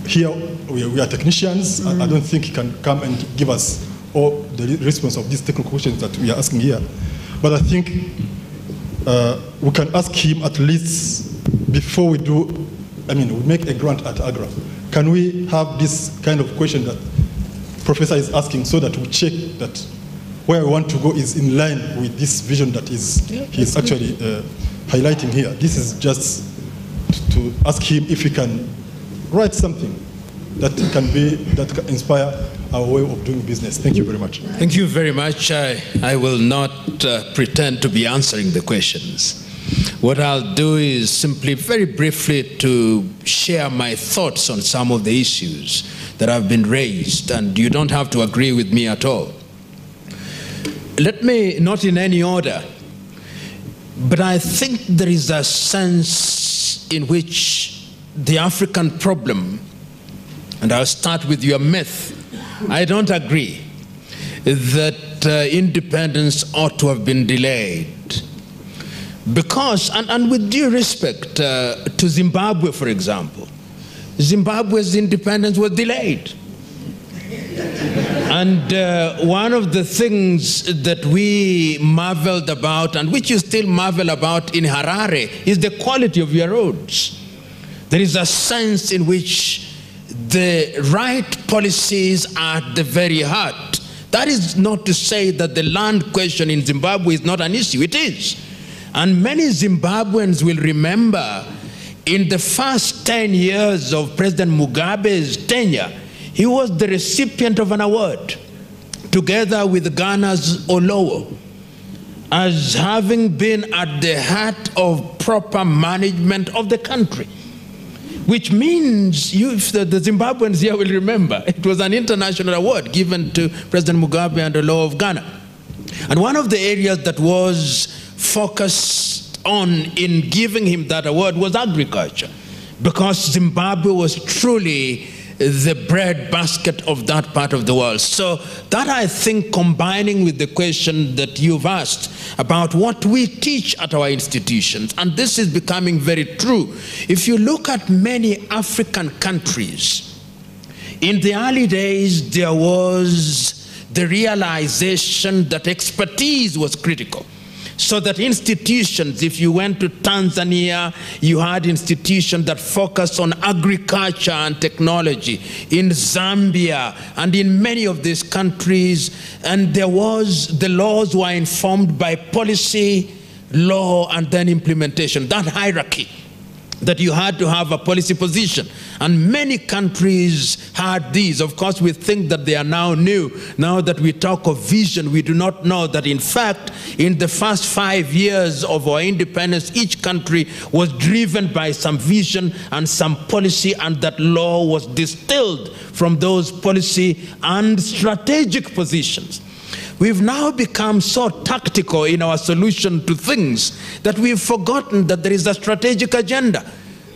here we are technicians. I don't think he can come and give us all the response of these technical questions that we are asking here. But I think we can ask him at least before we do. We make a grant at AGRA. Can we have this kind of question that Professor is asking, so that we check that where we want to go is in line with this vision that he's actually highlighting here? This is just to ask him if he can write something that can inspire our way of doing business. Thank you very much. Thank you very much. I will not pretend to be answering the questions. What I'll do is simply, very briefly, to share my thoughts on some of the issues that have been raised, and you don't have to agree with me at all. Let me, not in any order, but I think there is a sense in which the African problem, and I'll start with your myth. I don't agree that independence ought to have been delayed. Because, and with due respect to Zimbabwe, for example, Zimbabwe's independence was delayed. And one of the things that we marveled about, and which you still marvel about in Harare, is the quality of your roads. There is a sense in which the right policies are at the very heart. That is not to say that the land question in Zimbabwe is not an issue. It is. And many Zimbabweans will remember in the first 10 years of President Mugabe's tenure, he was the recipient of an award, together with Ghana's Olowo, as having been at the heart of proper management of the country. Which means, if the Zimbabweans here will remember, it was an international award given to President Mugabe and Olowo of Ghana. And one of the areas that was focused on in giving him that award was agriculture, because Zimbabwe was truly the bread basket of that part of the world. So that, I think, combining with the question that you've asked about what we teach at our institutions, and this is becoming very true. If you look at many African countries, in the early days there was the realization that expertise was critical. So that institutions, if you went to Tanzania, you had institutions that focused on agriculture and technology. In Zambia and in many of these countries, and the laws were informed by policy, law, and then implementation. That hierarchy, that you had to have a policy position. And many countries had these. Of course, we think that they are now new. Now that we talk of vision, we do not know that, in fact, in the first 5 years of our independence, each country was driven by some vision and some policy, and that law was distilled from those policy and strategic positions. We've now become so tactical in our solution to things that we've forgotten that there is a strategic agenda.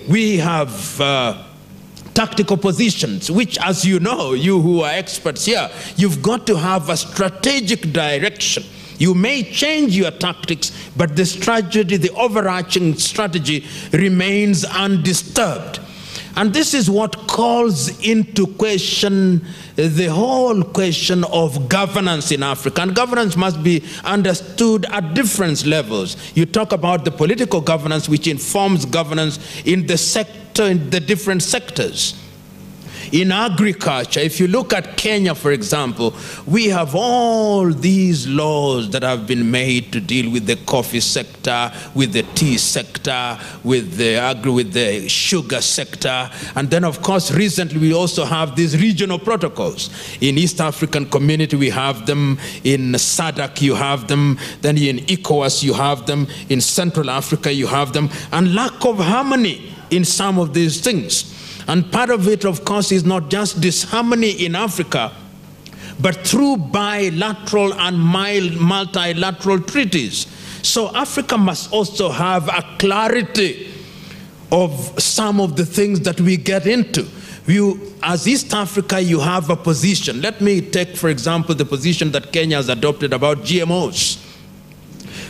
We have tactical positions, which, as you know, you who are experts here, you've got to have a strategic direction. You may change your tactics, but the strategy, the overarching strategy, remains undisturbed. And this is what calls into question the whole question of governance in Africa. And governance must be understood at different levels. You talk about the political governance, which informs governance in the sector, in the different sectors. In agriculture, if you look at Kenya, for example, we have all these laws that have been made to deal with the coffee sector, with the tea sector, with the sugar sector. And then, of course, recently we also have these regional protocols. In East African Community, we have them. In SADC, you have them. Then in ECOWAS, you have them. In Central Africa, you have them. And lack of harmony in some of these things. And part of it, of course, is not just disharmony in Africa, but through bilateral and multilateral treaties. So Africa must also have a clarity of some of the things that we get into. As East Africa, you have a position. Let me take, for example, the position that Kenya has adopted about GMOs.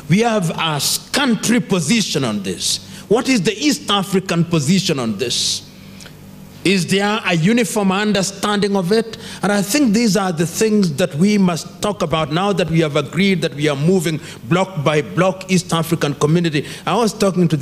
We have a country position on this. What is the East African position on this? Is there a uniform understanding of it? And I think these are the things that we must talk about now that we have agreed that we are moving block by block East African community. I was talking to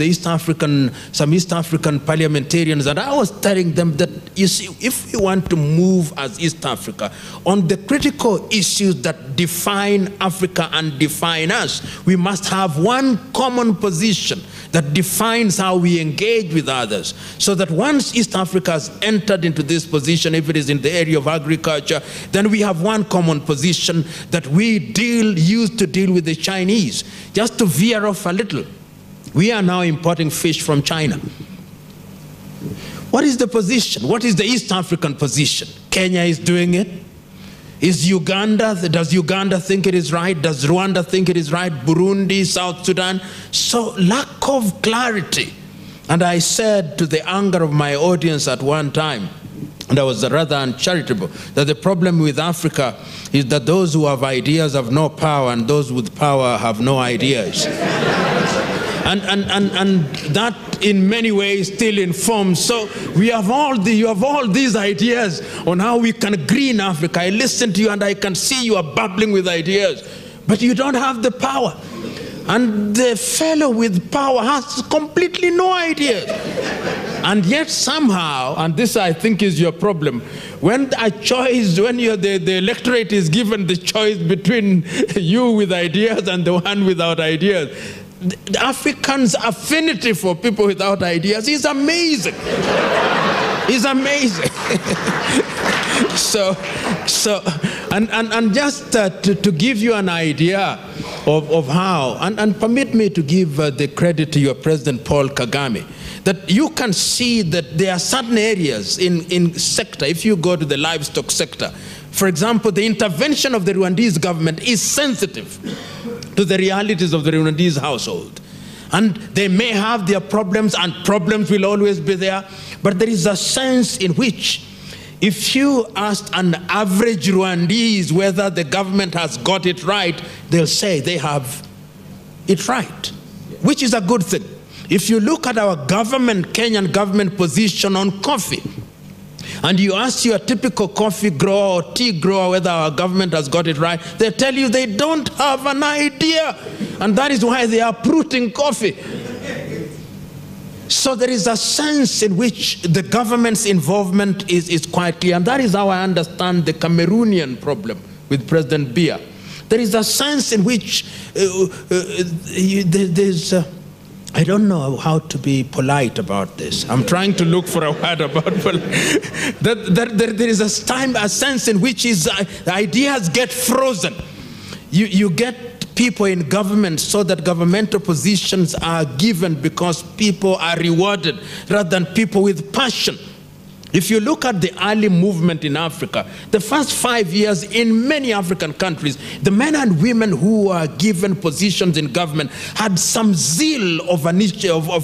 some East African parliamentarians, and I was telling them that, you see, if we want to move as East Africa on the critical issues that define Africa and define us, we must have one common position that defines how we engage with others, so that once East Africa has entered into this position, if it is in the area of agriculture, then we have one common position that we used to deal with the Chinese. Just to veer off a little, we are now importing fish from China. What is the position? What is the East African position? Kenya is doing it. Is Uganda, does Uganda think it is right? Does Rwanda think it is right? Burundi, South Sudan? So lack of clarity. And I said, to the anger of my audience at one time, and I was rather uncharitable, that the problem with Africa is that those who have ideas have no power, and those with power have no ideas. And that in many ways still informs. So you have all these ideas on how we can green Africa. I listen to you and I can see you are bubbling with ideas, but you don't have the power. And the fellow with power has completely no ideas. And yet somehow, and this I think is your problem, when the electorate is given the choice between you with ideas and the one without ideas, the Africans' affinity for people without ideas is amazing. It's amazing. And just to give you an idea of how, and permit me to give the credit to your President Paul Kagame, that you can see that there are certain areas in sector, if you go to the livestock sector, for example, the intervention of the Rwandese government is sensitive to the realities of the Rwandese household. And they may have their problems, and problems will always be there, but there is a sense in which if you ask an average Rwandese whether the government has got it right, they'll say they have it right, which is a good thing. If you look at our government, Kenyan government position on coffee, and you ask your typical coffee grower or tea grower whether our government has got it right, they tell you they don't have an idea. And that is why they are uprooting coffee. So there is a sense in which the government's involvement is quite clear. And that is how I understand the Cameroonian problem with President Biya. There is a sense in which there's... I don't know how to be polite about this. I'm trying to look for a word about there is a sense in which the ideas get frozen. You get people in government so that governmental positions are given because people are rewarded rather than people with passion. If you look at the early movement in Africa, the first 5 years in many African countries, the men and women who were given positions in government had some zeal of a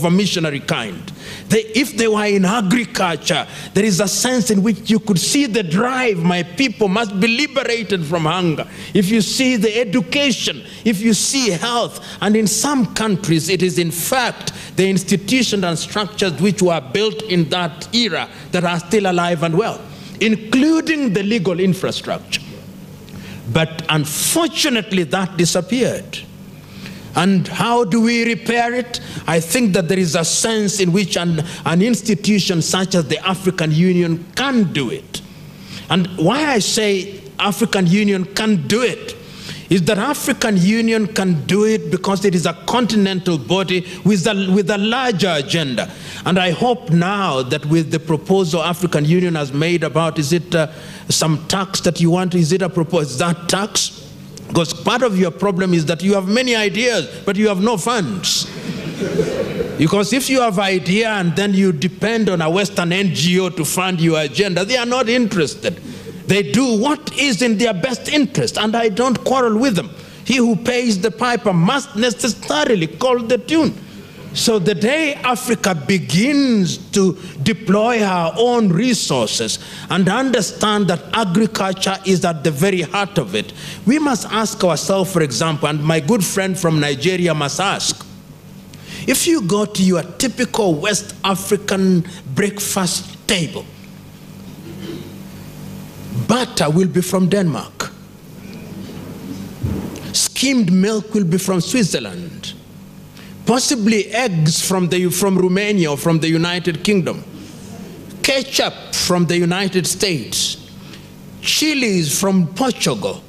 missionary kind. If they were in agriculture, there is a sense in which you could see the drive, my people must be liberated from hunger. If you see the education, if you see health, and in some countries it is in fact the institutions and structures which were built in that era that are still alive and well, including the legal infrastructure. But unfortunately that disappeared. And how do we repair it? I think that there is a sense in which an institution such as the African Union can do it. And why I say African Union can do it is that African Union can do it because it is a continental body with a larger agenda. And I hope now that with the proposal African Union has made about, is it some tax that you want, is it a proposal, is that tax? Because part of your problem is that you have many ideas, but you have no funds. Because if you have an idea and then you depend on a Western NGO to fund your agenda, they are not interested. They do what is in their best interest, and I don't quarrel with them. He who pays the piper must necessarily call the tune. So the day Africa begins to deploy her own resources and understand that agriculture is at the very heart of it, we must ask ourselves, for example, and my good friend from Nigeria must ask, if you go to your typical West African breakfast table, butter will be from Denmark, skimmed milk will be from Switzerland, possibly eggs from Romania or from the United Kingdom, ketchup from the United States, chilies from Portugal,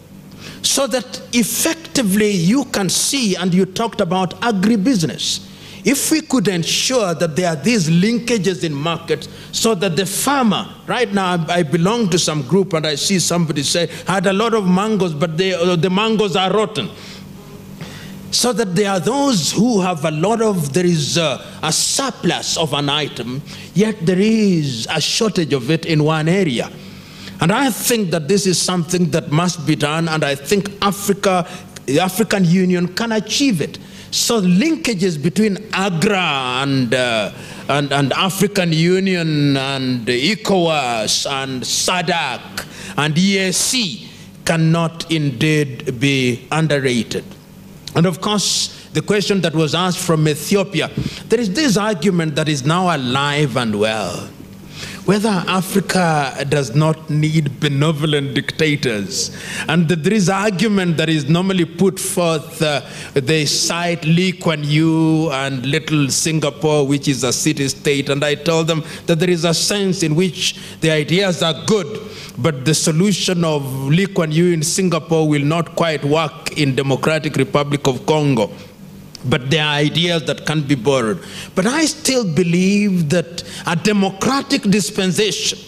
so that effectively you can see, and you talked about agribusiness. If we could ensure that there are these linkages in markets so that the farmer, right now I belong to some group and I see somebody say, I had a lot of mangoes, but the mangoes are rotten. So that there are those who have there is a surplus of an item, yet there is a shortage of it in one area. And I think that this is something that must be done, and I think the African Union can achieve it. So linkages between AGRA and African Union and ECOWAS and SADC and EAC cannot indeed be underrated. And of course, the question that was asked from Ethiopia, there is this argument that is now alive and well, whether Africa does not need benevolent dictators. And there is argument that is normally put forth, they cite Lee Kuan Yew and little Singapore, which is a city-state, and I told them that there is a sense in which the ideas are good, but the solution of Lee Kuan Yew in Singapore will not quite work in Democratic Republic of Congo. But there are ideas that can be borrowed. But I still believe that a democratic dispensation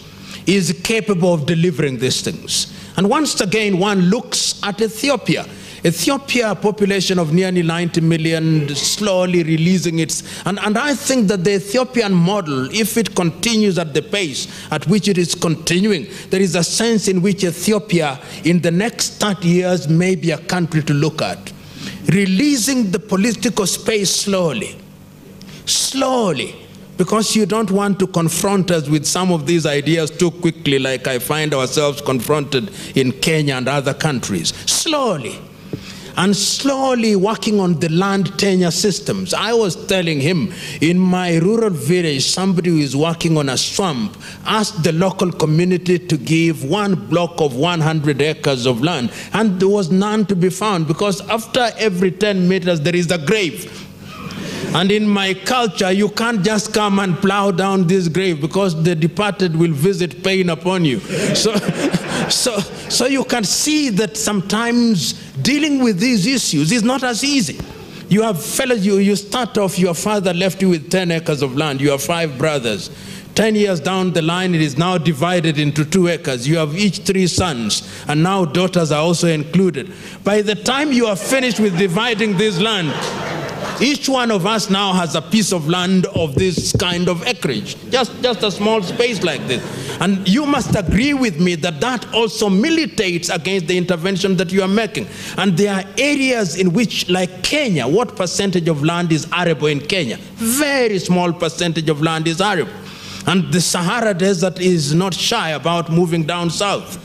is capable of delivering these things. And once again, one looks at Ethiopia. Ethiopia, a population of nearly 90 million, slowly releasing its... And I think that the Ethiopian model, if it continues at the pace at which it is continuing, there is a sense in which Ethiopia, in the next 30 years, may be a country to look at. Releasing the political space slowly, because you don't want to confront us with some of these ideas too quickly, like I find ourselves confronted in Kenya and other countries. Slowly, and slowly working on the land tenure systems. I was telling him, in my rural village, somebody who is working on a swamp asked the local community to give one block of 100 acres of land, and there was none to be found, because after every 10 meters there is a grave. And in my culture, you can't just come and plow down this grave, because the departed will visit pain upon you. So you can see that sometimes dealing with these issues is not as easy. You have fellows, you start off, your father left you with 10 acres of land, you have 5 brothers. 10 years down the line, it is now divided into 2 acres. You have each 3 sons, and now daughters are also included. By the time you are finished with dividing this land, each one of us now has a piece of land of this kind of acreage, just a small space like this. And you must agree with me that that also militates against the intervention that you are making. And there are areas in which, like Kenya, what percentage of land is arable in Kenya? Very small percentage of land is arable. And the Sahara Desert is not shy about moving down south.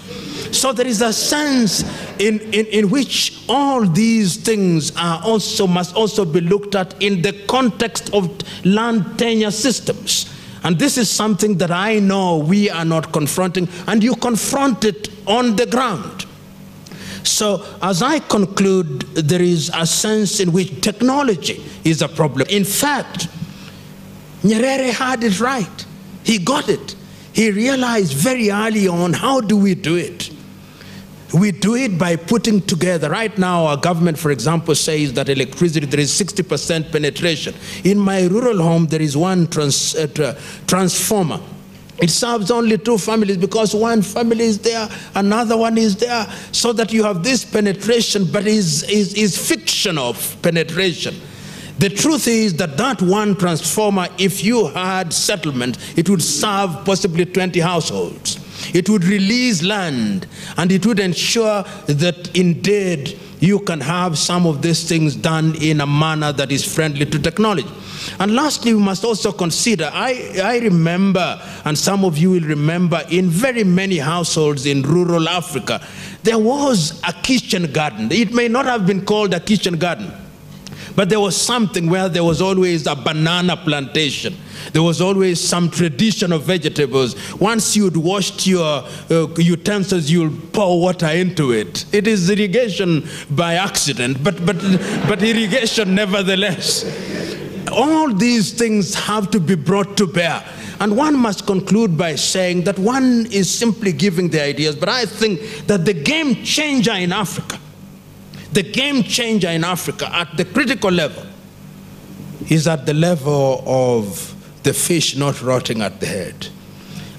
So there is a sense in which all these things must also be looked at in the context of land tenure systems. And this is something that I know we are not confronting, and you confront it on the ground. So as I conclude, there is a sense in which technology is a problem. In fact, Nyerere had it right. He got it. He realized very early on, how do we do it? We do it by putting together. Right now, our government, for example, says that electricity, there is 60% penetration. In my rural home, there is one transformer. It serves only 2 families, because one family is there, another one is there, so that you have this penetration, but is fiction of penetration. The truth is that that one transformer, if you had settlement, it would serve possibly 20 households. It would release land, and it would ensure that indeed you can have some of these things done in a manner that is friendly to technology. And lastly, we must also consider, I remember, and some of you will remember, in very many households in rural Africa, there was a kitchen garden. It may not have been called a kitchen garden, but there was something where there was always a banana plantation. There was always some tradition of vegetables. Once you'd washed your utensils, you'll pour water into it. It is irrigation by accident, but irrigation nevertheless. All these things have to be brought to bear. And one must conclude by saying that one is simply giving the ideas, but I think that the game changer in Africa, at the critical level, is at the level of the fish not rotting at the head.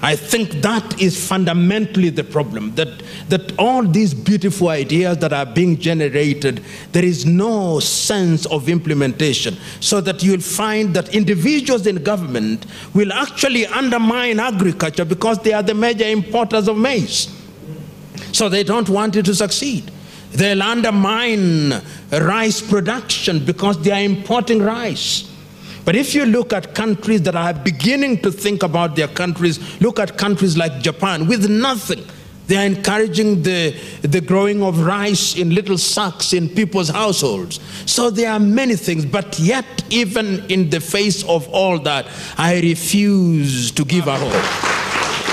I think that is fundamentally the problem, that all these beautiful ideas that are being generated, there is no sense of implementation, so that you'll find that individuals in government will actually undermine agriculture because they are the major importers of maize. So they don't want it to succeed. They'll undermine rice production because they are importing rice. But if you look at countries that are beginning to think about their countries, look at countries like Japan, with nothing. They are encouraging the growing of rice in little sacks in people's households. So there are many things, but yet even in the face of all that, I refuse to give up hope.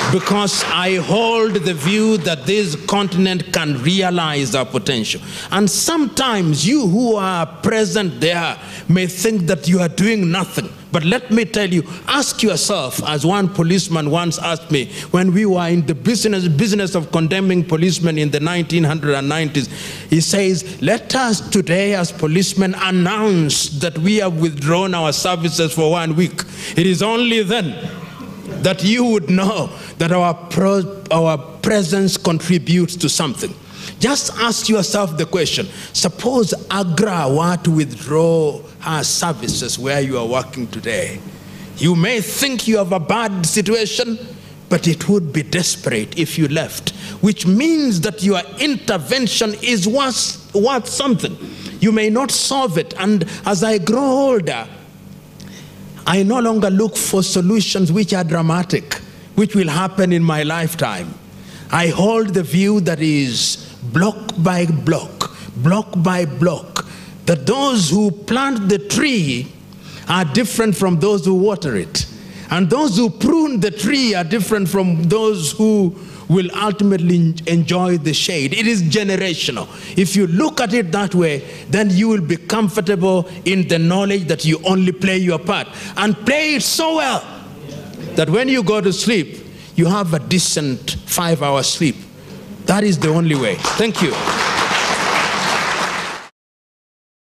Because I hold the view that this continent can realize our potential. And sometimes you who are present there may think that you are doing nothing. But let me tell you, ask yourself, as one policeman once asked me, when we were in the business of condemning policemen in the 1990s, he says, let us today as policemen announce that we have withdrawn our services for 1 week. It is only then that you would know that our presence contributes to something. Just ask yourself the question, suppose AGRA were to withdraw her services where you are working today. You may think you have a bad situation, but it would be desperate if you left, which means that your intervention is worth something. You may not solve it, and as I grow older, I no longer look for solutions which are dramatic, which will happen in my lifetime. I hold the view that is block by block, that those who plant the tree are different from those who water it. And those who prune the tree are different from those who will ultimately enjoy the shade. It is generational. If you look at it that way, then you will be comfortable in the knowledge that you only play your part, and play it so well that when you go to sleep, you have a decent 5-hour sleep. That is the only way. Thank you.